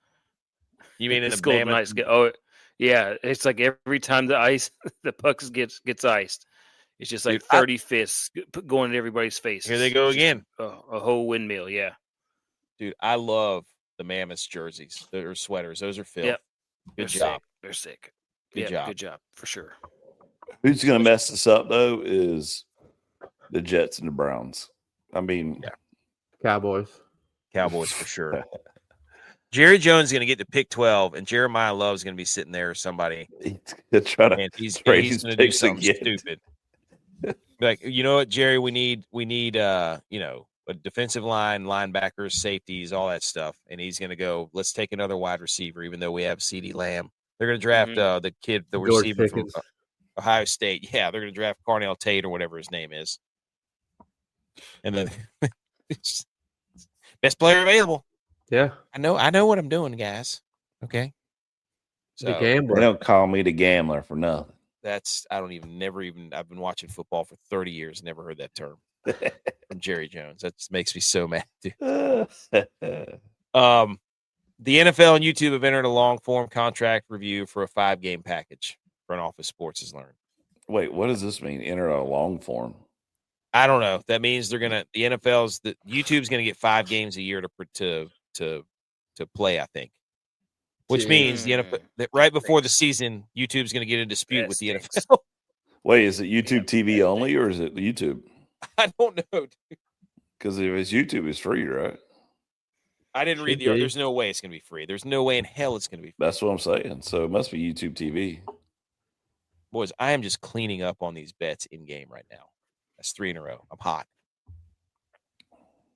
You mean in the the Golden Bama? Knights get? Oh, yeah. It's like every time the puck gets iced, it's just like 30 fists going in everybody's face. Here they go again. A whole windmill. Yeah. Dude, I love the Mammoths jerseys. They're sweaters. Those are filth. Yep. Good job. They're sick. Good job. Good job for sure. Who's going to mess this up, though, is the Jets and the Browns. I mean, Cowboys for sure. Jerry Jones is going to get to pick 12, and Jeremiah Love's going to be sitting there or somebody. He'll try to he's trade going to do picks something again. stupid. Like, you know what, Jerry, we need a defensive line, linebackers, safeties, all that stuff. And he's going to go, let's take another wide receiver, even though we have CeeDee Lamb. They're going to draft the kid, the George receiver Pickens. from Ohio State. Yeah, they're going to draft Carnell Tate or whatever his name is. And then best player available. Yeah. I know what I'm doing, guys. Okay. The They gambler. don't call me the gambler for nothing. I've been watching football for 30 years, never heard that term from Jerry Jones. That makes me so mad, dude. The NFL and YouTube have entered a long form contract review for a 5-game package, Front Office Sports has learned. Wait, what does this mean? Enter a long form? I don't know. That means YouTube's going to get 5 games a year to play, I think. Which means the NFL, that right before the season, YouTube's going to get in dispute with the NFL. Wait, is it YouTube TV only, or is it YouTube? I don't know. Because if it's YouTube, it's free, right? I didn't read the. There's no way it's going to be free. There's no way in hell it's going to be free. That's what I'm saying. So it must be YouTube TV. Boys, I am just cleaning up on these bets in game right now. That's 3 in a row. I'm hot.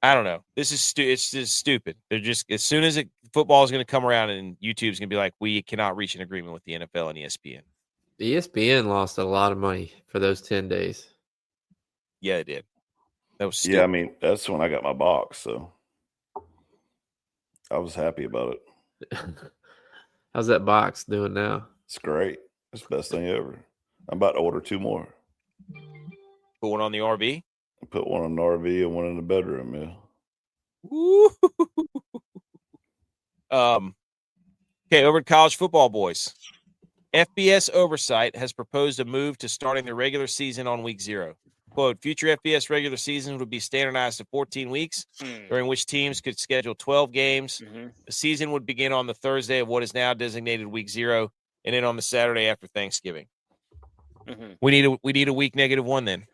I don't know. This is it's just stupid. They're just, as soon as football is going to come around and YouTube's going to be like, we cannot reach an agreement with the NFL and ESPN. The ESPN lost a lot of money for those 10 days. Yeah, it did. That was stupid. Yeah, I mean, that's when I got my box, so I was happy about it. How's that box doing now? It's great. It's the best thing ever. I'm about to order 2 more. Put one on the RV? Put one in the RV and one in the bedroom, yeah. Woo. Okay, over to college football, boys. FBS Oversight has proposed a move to starting the regular season on week 0. Quote, future FBS regular seasons would be standardized to 14 weeks, during which teams could schedule 12 games. The season would begin on the Thursday of what is now designated week 0, and then on the Saturday after Thanksgiving. We need a week -1 then.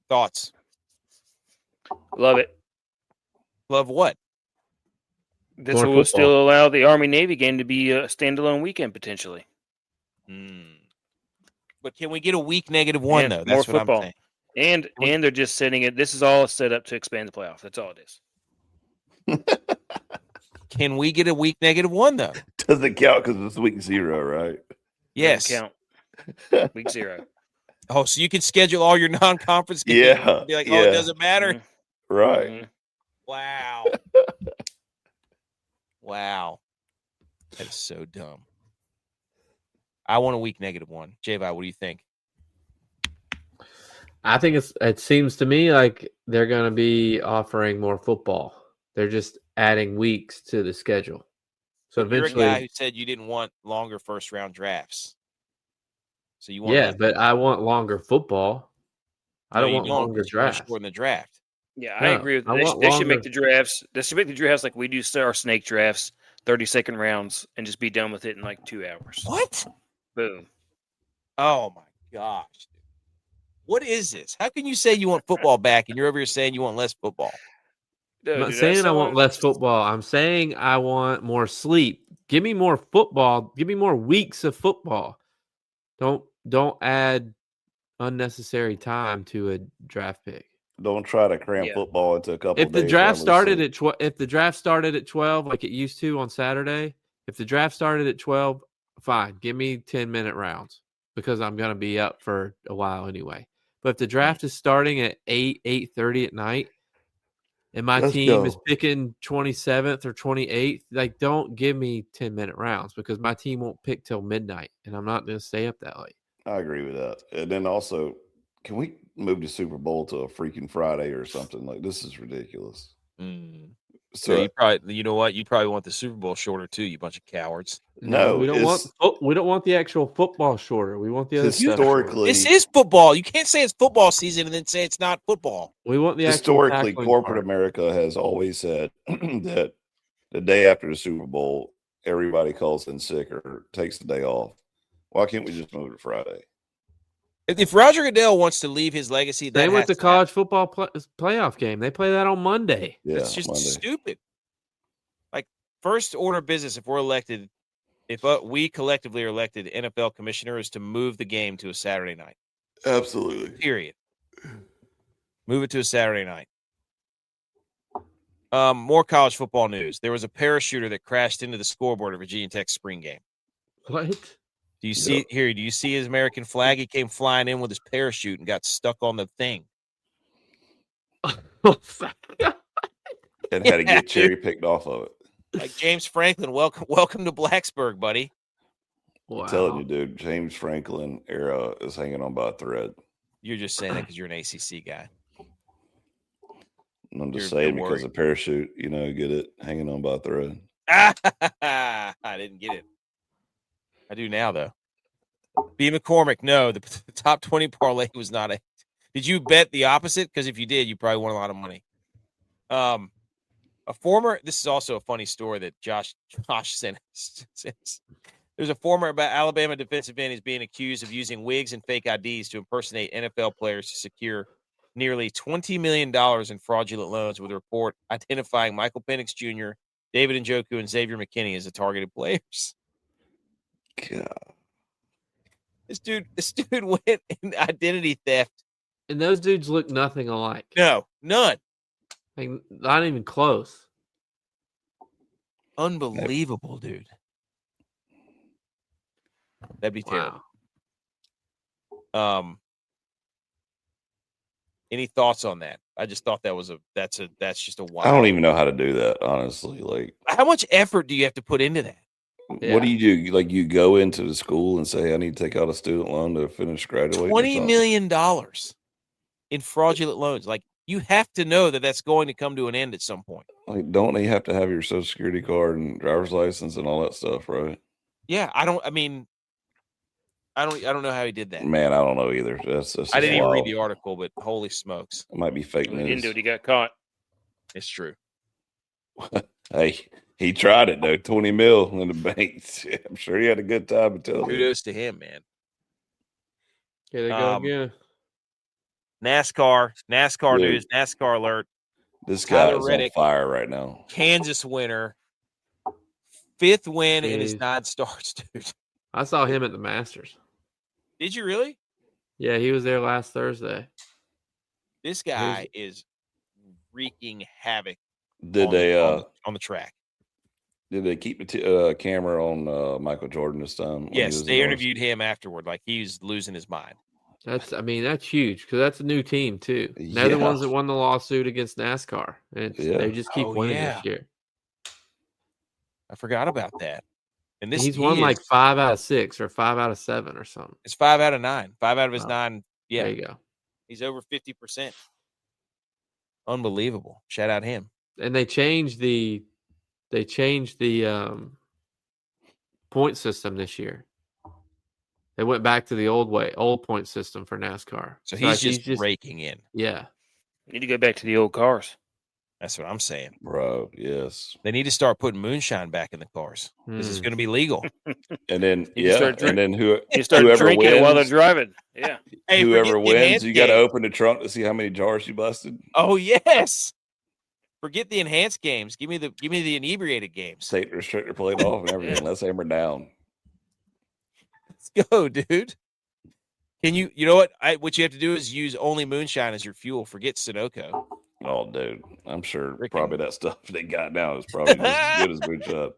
Thoughts? Love it. Love what? This will still allow the Army-Navy game to be a standalone weekend potentially. But can we get a week -1 though? That's what football. I'm saying. And they're just setting it. This is all set up to expand the playoff. That's all it is. Can we get a week -1 though? Doesn't count because it's week 0, right? Yes. Doesn't count. Week 0. Oh, so you can schedule all your non-conference games. Yeah. And be like, it doesn't matter. Mm-hmm. Right. Mm-hmm. Wow. Wow. That is so dumb. I want a week -1. J-Vi, what do you think? I think it seems to me like they're going to be offering more football. They're just adding weeks to the schedule. So But eventually, you're a guy who said you didn't want longer first-round drafts. So you want yeah, but I want longer football. I don't want longer drafts. Shorten the draft. Yeah, No, I agree with I that. want They should make longer. the drafts. They should make the drafts like we do our snake drafts, 30-second rounds, and just be done with it in like 2 hours. What? Boom. Oh my gosh. Dude. What is this? How can you say you want football back and you're over here saying you want less football? I'm not saying I want less football. I'm saying I want more sleep. Give me more football. Give me more weeks of football. Don't add unnecessary time to a draft pick. Don't try to cram football into a couple If days. the draft started at 12, if the draft started at 12 like it used to on Saturday, if the draft started at 12, fine. Give me 10-minute rounds because I'm going to be up for a while anyway. But if the draft is starting at 8:30 at night, and my team is picking 27th or 28th, like don't give me 10-minute rounds because my team won't pick till midnight, and I'm not going to stay up that late. I agree with that. And then also, can we move the Super Bowl to a freaking Friday or something? Like, this is ridiculous. So you know what? You probably want the Super Bowl shorter too, you bunch of cowards. No, we don't want the actual football shorter. We want the other historically. This is football. You can't say it's football season and then say it's not football. We want the historically corporate America has always said that the day after the Super Bowl, everybody calls in sick or takes the day off. Why can't we just move to Friday? If Roger Goodell wants to leave his legacy, they went to college football playoff game. They play that on Monday. Yeah, it's just Monday. Stupid. Like first order of business, if we're elected, if we collectively are elected NFL commissioners, to move the game to a Saturday night. Absolutely. Period. Move it to a Saturday night. More college football news. There was a parachuter that crashed into the scoreboard of Virginia Tech's spring game. What? Do you see here? Do you see his American flag? He came flying in with his parachute and got stuck on the thing. And had to get cherry picked off of it. Like James Franklin, welcome to Blacksburg, buddy. Wow. I'm telling you, dude, James Franklin era is hanging on by a thread. You're just saying that because you're an ACC guy. I'm just saying because of parachute, get it hanging on by a thread. I didn't get it. I do now, though. B. McCormick, no, the top 20 parlay was not a. Did you bet the opposite? Because if you did, you probably won a lot of money. This is also a funny story that Josh sent us. There's a former Alabama defensive end is being accused of using wigs and fake IDs to impersonate NFL players to secure nearly $20 million in fraudulent loans, with a report identifying Michael Penix Jr., David Njoku, and Xavier McKinney as the targeted players. God. This dude went in identity theft. And those dudes look nothing alike. No, none. Like, not even close. Unbelievable, dude. That'd be terrible. Wow. Any thoughts on that? I just thought that's just a wild. I don't even know how to do that, honestly. Like, how much effort do you have to put into that? Yeah. What do you do? Like, you go into the school and say, I need to take out a student loan to finish graduating. $20 million in fraudulent loans. Like, you have to know that that's going to come to an end at some point. Like, don't they have to have your social security card and driver's license and all that stuff, right? Yeah, I don't know how he did that. Man, I don't know either. I didn't even read the article, but holy smokes. It might be fake news. He didn't do it. He got caught. It's true. Hey, he tried it, though. 20 mil in the bank. I'm sure he had a good time until kudos to him, man. Here they go again. NASCAR Dude, news, NASCAR alert. This guy is Reddick, on fire right now. Kansas winner. 5th win in his 9 starts, dude. I saw him at the Masters. Did you really? Yeah, he was there last Thursday. This guy is wreaking havoc Did they on the track. Did they keep the camera on Michael Jordan this time? Yes, they interviewed him afterward. Like he's losing his mind. That's huge because that's a new team too. They're the ones that won the lawsuit against NASCAR. And they just keep winning this year. I forgot about that. And he's won like 5 out of 6 or 5 out of 7 or something. It's 5 out of 9. 5 out of his 9. Yeah, there you go. He's over 50%. Unbelievable. Shout out him. And they changed the point system this year. They went back to the old point system for NASCAR. So he's just raking in. Yeah. Need to go back to the old cars. That's what I'm saying. Bro, yes. They need to start putting moonshine back in the cars because it's going to be legal. And then, you start drinking wins, while they're driving. Yeah. Hey, whoever wins, you got to open the trunk to see how many jars you busted. Oh, yes. Forget the enhanced games. Give me the inebriated games. Take the restrictor plate off and everything. Let's hammer down. Let's go, dude. Can you know what? What you have to do is use only moonshine as your fuel. Forget Sunoco. Oh, dude. I'm sure probably that stuff they got now is probably just as good as moonshine.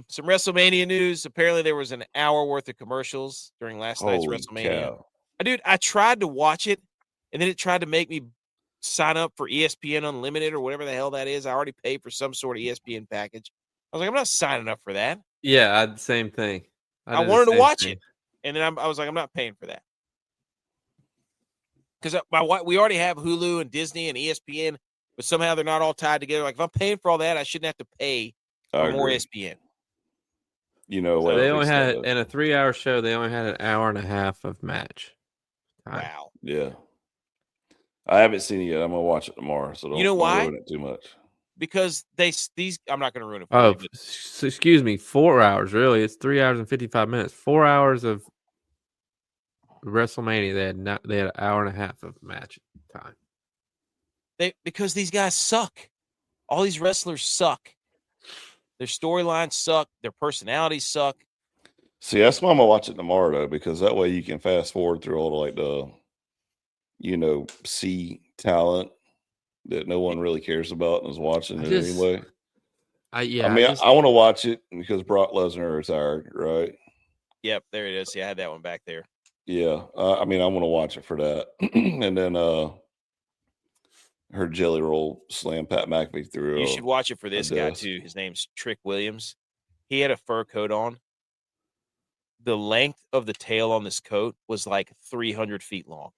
Some WrestleMania news. Apparently there was an hour worth of commercials during last night's WrestleMania. Dude, I tried to watch it, and then it tried to make me sign up for ESPN Unlimited or whatever the hell that is. I already paid for some sort of ESPN package. I was like, I'm not signing up for that. Yeah, I had the same thing. I wanted to watch it, and then I was like, I'm not paying for that. Because we already have Hulu and Disney and ESPN, but somehow they're not all tied together. Like, if I'm paying for all that, I shouldn't have to pay for more ESPN. You know what? So they only had, in a 3-hour show, they only had an hour and a half of match time. Wow. Yeah. I haven't seen it yet. I'm going to watch it tomorrow, so don't ruin it too much. Because I'm not going to ruin it for you. Excuse me, 4 hours, really. It's 3 hours and 55 minutes. 4 hours of WrestleMania, they had an hour and a half of match time. Because these guys suck. All these wrestlers suck. Their storylines suck. Their personalities suck. See, that's why I'm gonna watch it tomorrow though, because that way you can fast forward through all the C talent that no one really cares about and is watching it anyway. I want to watch it because Brock Lesnar retired, right? Yep, there it is. Yeah, I had that one back there. Yeah, I want to watch it for that, and then her Jelly Roll slam Pat McAfee through. You should watch it for this guy too. His name's Trick Williams. He had a fur coat on. The length of the tail on this coat was like 300 feet long.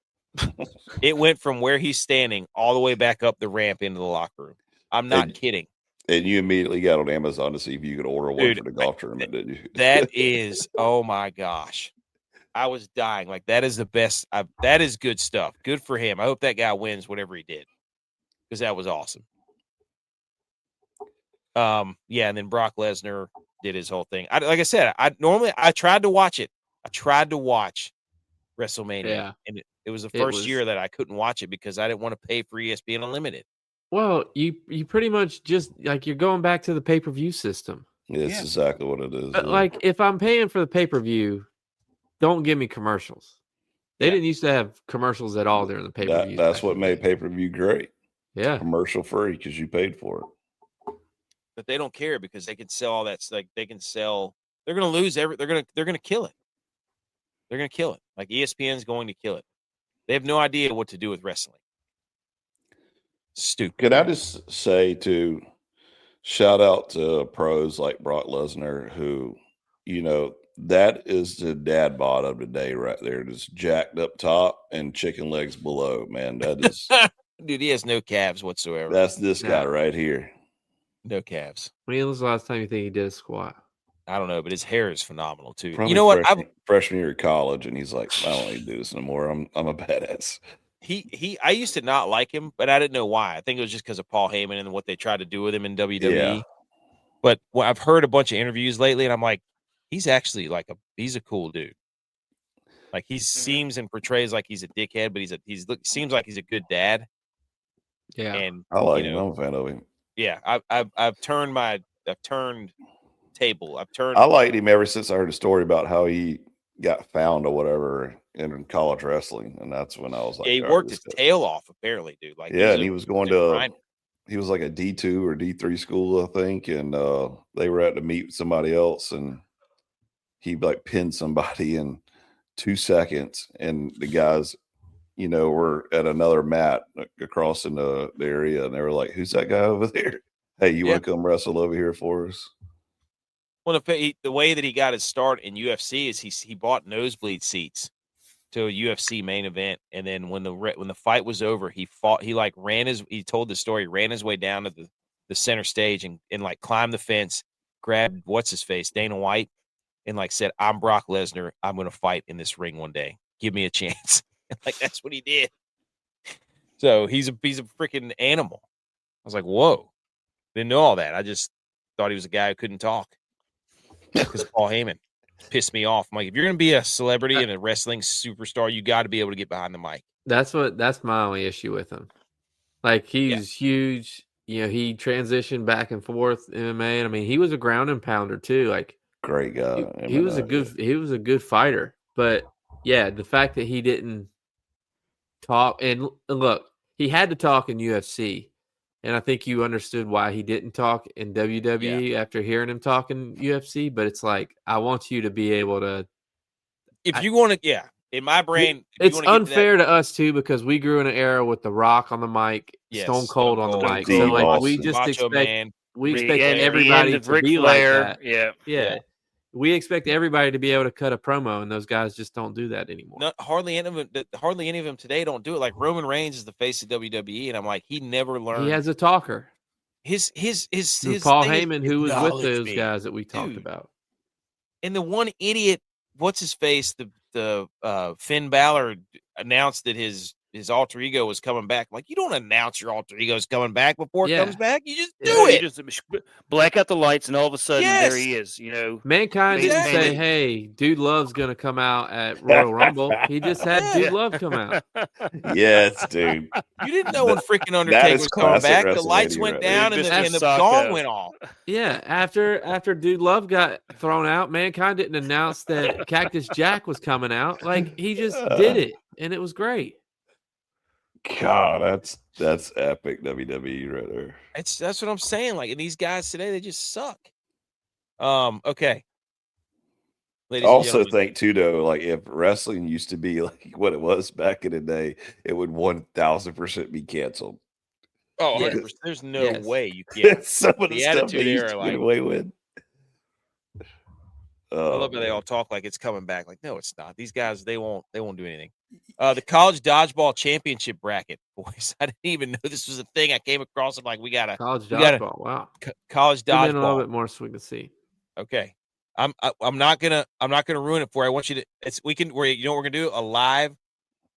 It went from where he's standing all the way back up the ramp into the locker room. I'm not kidding. And you immediately got on Amazon to see if you could order one for the golf tournament, didn't you? That is, oh my gosh. I was dying. Like, that is the best. That is good stuff. Good for him. I hope that guy wins whatever he did, because that was awesome. Yeah, and then Brock Lesnar did his whole thing. Like I said, I tried to watch it. I tried to watch WrestleMania, and it was the first year that I couldn't watch it because I didn't want to pay for ESPN Unlimited. Well, you pretty much just like you're going back to the pay-per-view system. It's exactly what it is. But like, if I'm paying for the pay-per-view, don't give me commercials. They didn't used to have commercials at all during the pay-per-view. That's what made pay-per-view great. Yeah, commercial free because you paid for it. But they don't care because they can sell all that. Like, they can sell. They're going to lose they're going to kill it. They're going to kill it. Like, ESPN's going to kill it. They have no idea what to do with wrestling. Stupid. Could I just say shout out to pros like Brock Lesnar, who, that is the dad bod of the day right there. Just jacked up top and chicken legs below, man. That is dude, he has no calves whatsoever. That's this guy right here. No calves. When was the last time you think he did a squat? I don't know, but his hair is phenomenal too. Probably you know what? Freshman year of college, and he's like, I don't need to do this anymore. I'm a badass. I used to not like him, but I didn't know why. I think it was just because of Paul Heyman and what they tried to do with him in WWE. Yeah. But I've heard a bunch of interviews lately, and I'm like, he's actually he's a cool dude. Like, he seems and portrays like he's a dickhead, but seems like he's a good dad. Yeah, and I like him. I'm a fan of him. Yeah, I've turned table. I've turned. I liked him ever since I heard a story about how he got found or whatever in college wrestling, and that's when I was like, Yeah, he all right, worked his tail off, apparently, dude. Like, yeah, and he was going to grinder. he was like a D2 or D3 school, I think, and they were at to meet somebody else, and he like pinned somebody in 2 seconds, and the guys, you know, were at another mat across in the area, and they were like, "Who's that guy over there? Hey, you want to come wrestle over here for us?" Well, the way that he got his start in UFC is he bought nosebleed seats to a UFC main event, and then when the fight was over, he told the story, ran his way down to the center stage and like climbed the fence, grabbed what's his face, Dana White, and like said, "I'm Brock Lesnar. I'm going to fight in this ring one day. Give me a chance." And like that's what he did. So he's a freaking animal. I was like, whoa, didn't know all that. I just thought he was a guy who couldn't talk. Because Paul Heyman pissed me off. I'm like, if you're going to be a celebrity and a wrestling superstar, you got to be able to get behind the mic. That's my only issue with him. Like, he's huge. You know, he transitioned back and forth MMA. And I mean, he was a ground and pounder too. Like, great guy. He was a good fighter. But yeah, the fact that he didn't talk, and look, he had to talk in UFC. And I think you understood why he didn't talk in WWE after hearing him talk in UFC. But it's like, I want you to be able to. If you want to, in my brain, it's unfair to us too, because we grew in an era with The Rock on the mic, Stone Cold on the mic. So like, we just expect everybody to be like that. Yeah. We expect everybody to be able to cut a promo, and those guys just don't do that anymore. Hardly any of them today don't do it. Like Roman Reigns is the face of WWE, and I'm like, he never learned. He has a talker. His Paul Heyman, who was with those guys that we talked about, and the one idiot, what's his face, the Finn Balor announced that his alter ego was coming back. Like, you don't announce your alter ego is coming back before it comes back. You just do it. You just black out the lights, and all of a sudden there he is. You know, Mankind didn't say, "Hey, Dude Love's gonna come out at Royal Rumble." He just had Dude Love come out. Yes, dude. You didn't know when freaking Undertaker was coming back. The lights went down and the gong went off. Yeah, after Dude Love got thrown out, Mankind didn't announce that Cactus Jack was coming out. Like, he just did it, and it was great. God, that's epic WWE right there. That's what I'm saying. Like, and these guys today, they just suck. Okay. I also think too, though, like, if wrestling used to be like what it was back in the day, it would 1,000% be canceled. Oh, 100%. There's no way you can't. Some of the stuff they used to get away with. I love how they all talk like it's coming back. Like, no, it's not. These guys, they won't do anything. The college dodgeball championship bracket, boys. I didn't even know this was a thing. I came across it like we got college dodgeball. Wow, college dodgeball. A little bit more so we can see. Okay, I'm not gonna ruin it for you. I want you to. You know what we're gonna do? A live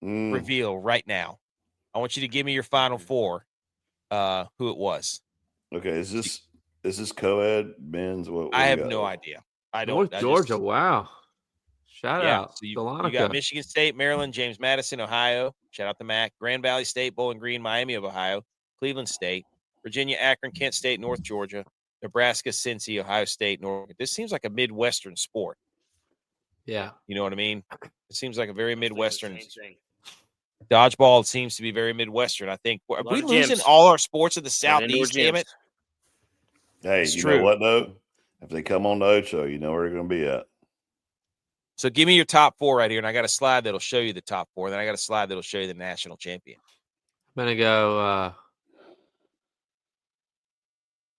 reveal right now. I want you to give me your final four. Who it was? Okay, is this co-ed men's? What I have no idea. I don't. North Georgia. Wow. Shout out. So you got Michigan State, Maryland, James Madison, Ohio. Shout out to Mac. Grand Valley State, Bowling Green, Miami of Ohio, Cleveland State, Virginia, Akron, Kent State, North Georgia, Nebraska, Cincy, Ohio State, North. This seems like a Midwestern sport. Yeah. You know what I mean? It seems like a very Midwestern. Dodgeball seems to be very Midwestern. I think. Are we losing all our sports of the Southeast, damn it? Hey, you know what, though? If they come on the Ocho, you know where they're going to be at. So give me your top four right here, and I got a slide that'll show you the top four. Then I got a slide that'll show you the national champion. I'm going to go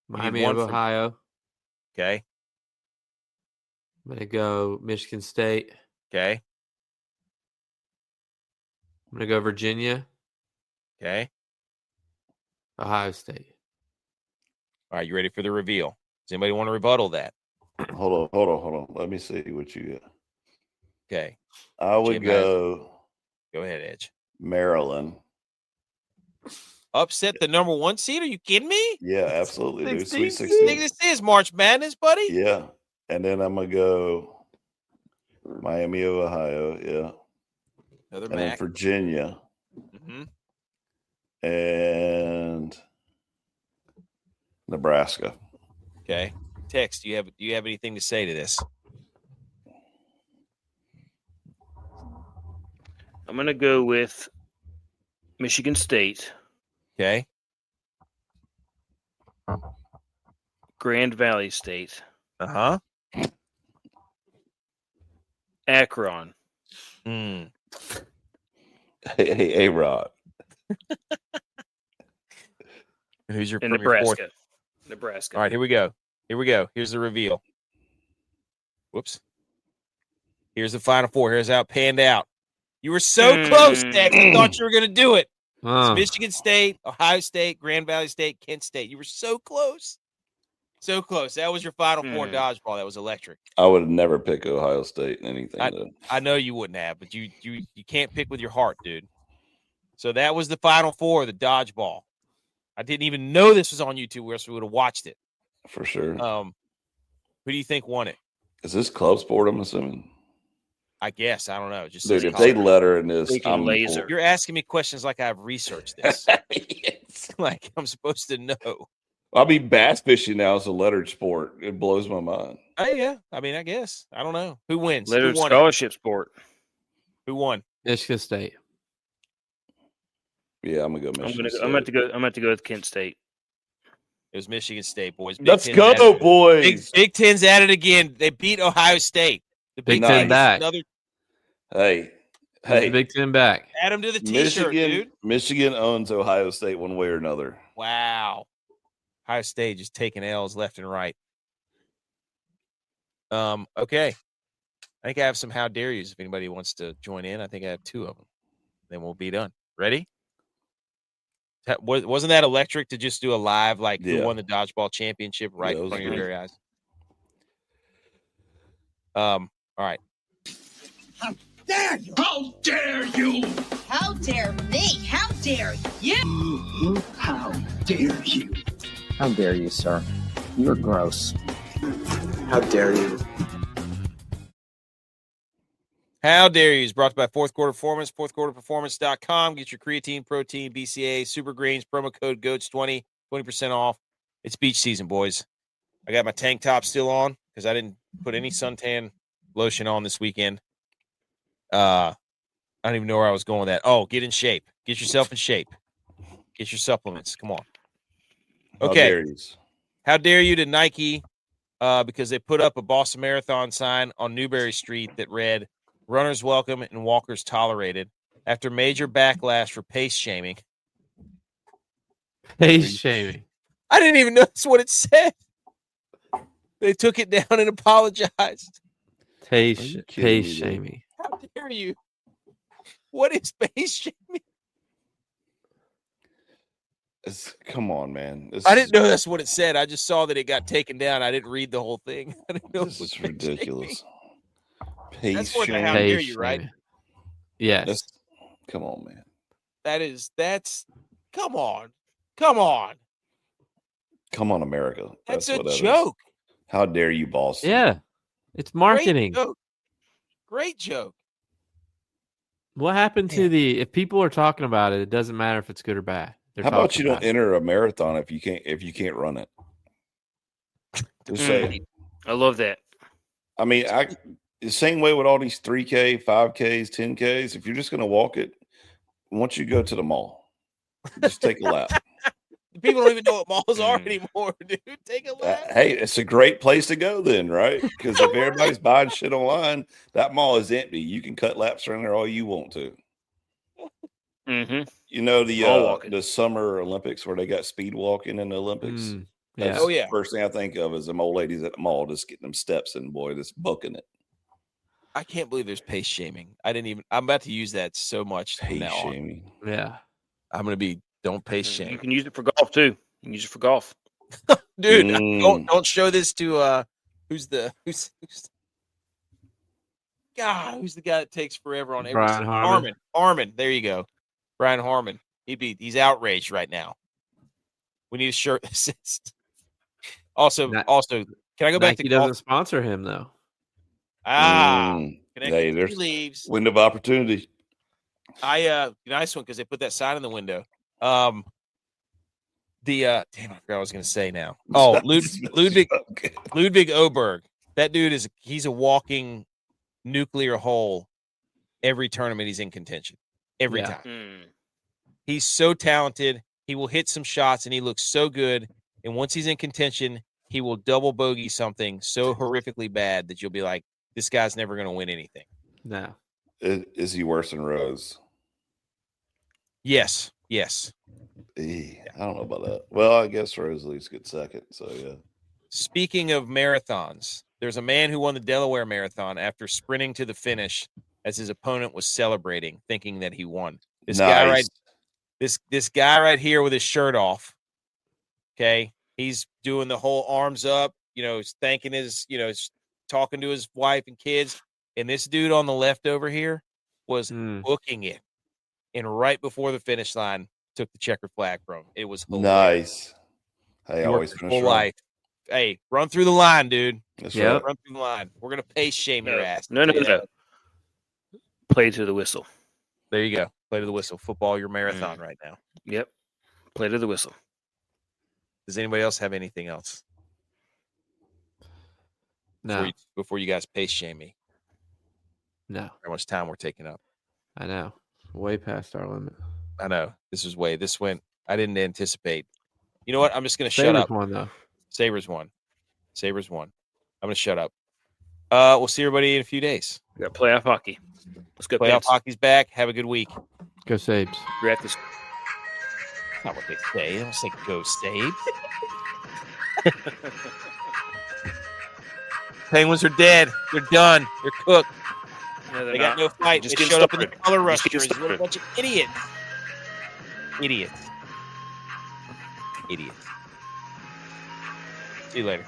Miami of Ohio. Okay. I'm going to go Michigan State. Okay. I'm going to go Virginia. Okay. Ohio State. All right, you ready for the reveal? Does anybody want to rebuttal that? Hold on. Let me see what you got. Okay. I would go. Go ahead, Edge. Maryland. Upset the number one seed? Are you kidding me? Yeah, absolutely. Dude. Sweet 16. I think this is March Madness, buddy. Yeah. And then I'm going to go Miami of Ohio. Yeah. Another and then Virginia. Mm-hmm. And Nebraska. Okay. Tex, do you have anything to say to this? I'm going to go with Michigan State, Okay. Grand Valley State, Uh-huh. Akron. Mm. Hey, Rod. And who's your And from your fourth? Nebraska. All right, here we go. Here's the reveal. Whoops. Here's the Final Four. Here's how it panned out. You were so close, Tex. I thought you were going to do it. It's Michigan State, Ohio State, Grand Valley State, Kent State. You were so close. So close. That was your Final Four dodgeball. That was electric. I would never pick Ohio State in anything. I know you wouldn't have, but you can't pick with your heart, dude. So that was the Final Four, the dodgeball. I didn't even know this was on YouTube, or else we would have watched it. For sure. Who do you think won it? Is this club sport, I'm assuming? I guess. I don't know. Just dude, if they letter in this, I'm laser. You're asking me questions like I've researched this. Yes. Like I'm supposed to know. I'll be bass fishing now as a lettered sport. It blows my mind. Oh, yeah. I mean, I guess. I don't know. Who wins? Lettered scholarship sport. Who won? Michigan State. Yeah, I'm gonna go Michigan State. I'm about to go with Kent State. It was Michigan State, boys. Let's go, boys. Big Ten's at it again. They beat Ohio State. The Big Ten back. Hey. Big Ten back. Add them to the T-shirt, dude. Michigan owns Ohio State one way or another. Wow. Ohio State just taking L's left and right. Okay. I think I have some how dare yous if anybody wants to join in. I think I have 2 of them. Then we'll be done. Ready? Wasn't that electric to just do a live, who won the dodgeball championship right in front of your very eyes? All right. How dare you? How dare you? How dare me? How dare you? How dare you? How dare you, sir? You're gross. How dare you? How dare you is brought to you by Fourth Quarter Performance, fourthquarterperformance.com. Get your creatine, protein, BCA, super greens, promo code GOATS20, 20% off. It's beach season, boys. I got my tank top still on because I didn't put any suntan lotion on this weekend. I don't even know where I was going with that. Oh, get in shape. Get yourself in shape. Get your supplements. Come on. Okay. How dare you to Nike because they put up a Boston Marathon sign on Newberry Street that read, "Runners welcome and walkers tolerated," after major backlash for pace shaming. Pace shaming. I didn't even know that's what it said. They took it down and apologized. Pace shaming. How dare you? What is pace shaming? Come on, man. I didn't know that's what it said. I just saw that it got taken down. I didn't read the whole thing. I didn't know this is ridiculous. That's more than how dare you, right? Yes. Come on, man. That's come on. Come on. Come on, America. That's a joke. How dare you, Boston? Yeah. It's marketing. Great joke. What happened to if people are talking about it, it doesn't matter if it's good or bad. How about you don't enter a marathon if you can't run it? Just say. I love that. I mean, the same way with all these 3K, 5Ks, 10Ks. If you're just going to walk it, once you go to the mall, just take a lap. People don't even know what malls are anymore, dude. Take a lap. Hey, it's a great place to go then, right? Because if everybody's buying shit online, that mall is empty. You can cut laps around there all you want to. Mm-hmm. You know the Summer Olympics where they got speed walking in the Olympics? Yeah. Oh, yeah. The first thing I think of is them old ladies at the mall just getting them steps in, boy, just booking it. I can't believe there's pace shaming. I'm about to use that so much. Pace shaming. Yeah. I'm going to be, don't pace shame. You can use it for golf too. You can use it for golf. Dude, don't show this to who's the guy that takes forever on everything? Brian Harmon. There you go. Brian Harmon. He's outraged right now. We need a shirt that says. Also, can I go back to Nike golf? doesn't sponsor him though. Hey, there's leaves. Window of opportunity. Nice one because they put that sign in the window. damn, I forgot what I was going to say now. Oh, Ludwig Oberg. That dude he's a walking nuclear hole every tournament he's in contention. Every time. He's so talented. He will hit some shots and he looks so good. And once he's in contention, he will double bogey something so horrifically bad that you'll be like, this guy's never going to win anything. No. Is he worse than Rose? Yes. I don't know about that. Well, I guess Rose at least gets second. So, yeah. Speaking of marathons, there's a man who won the Delaware Marathon after sprinting to the finish as his opponent was celebrating, thinking that he won. This guy right here with his shirt off. Okay. He's doing the whole arms up, he's thanking he's talking to his wife and kids. And this dude on the left over here was booking it. And right before the finish line, took the checkered flag from him. It was hilarious. Nice. Hey, always finish whole life. Hey, run through the line, dude. That's right. Run through the line. We're going to pace shame your ass. No. Play to the whistle. There you go. Play to the whistle. Football your marathon right now. Yep. Play to the whistle. Does anybody else have anything else? No. Before you guys pace shame me. No. How much time we're taking up? I know. Way past our limit. I know. This went. I didn't anticipate. You know what? I'm just going to shut up. Sabres won. I'm going to shut up. We'll see everybody in a few days. We got playoff hockey. Let's go. Playoff hockey's back. Have a good week. Go Sabres. We're at this. That's not what they say. They don't say go Sabres. Penguins are dead. They're done. They're cooked. No, they got no fight. Just showed up in the color rusters. What a bunch of idiots. Idiots. See you later.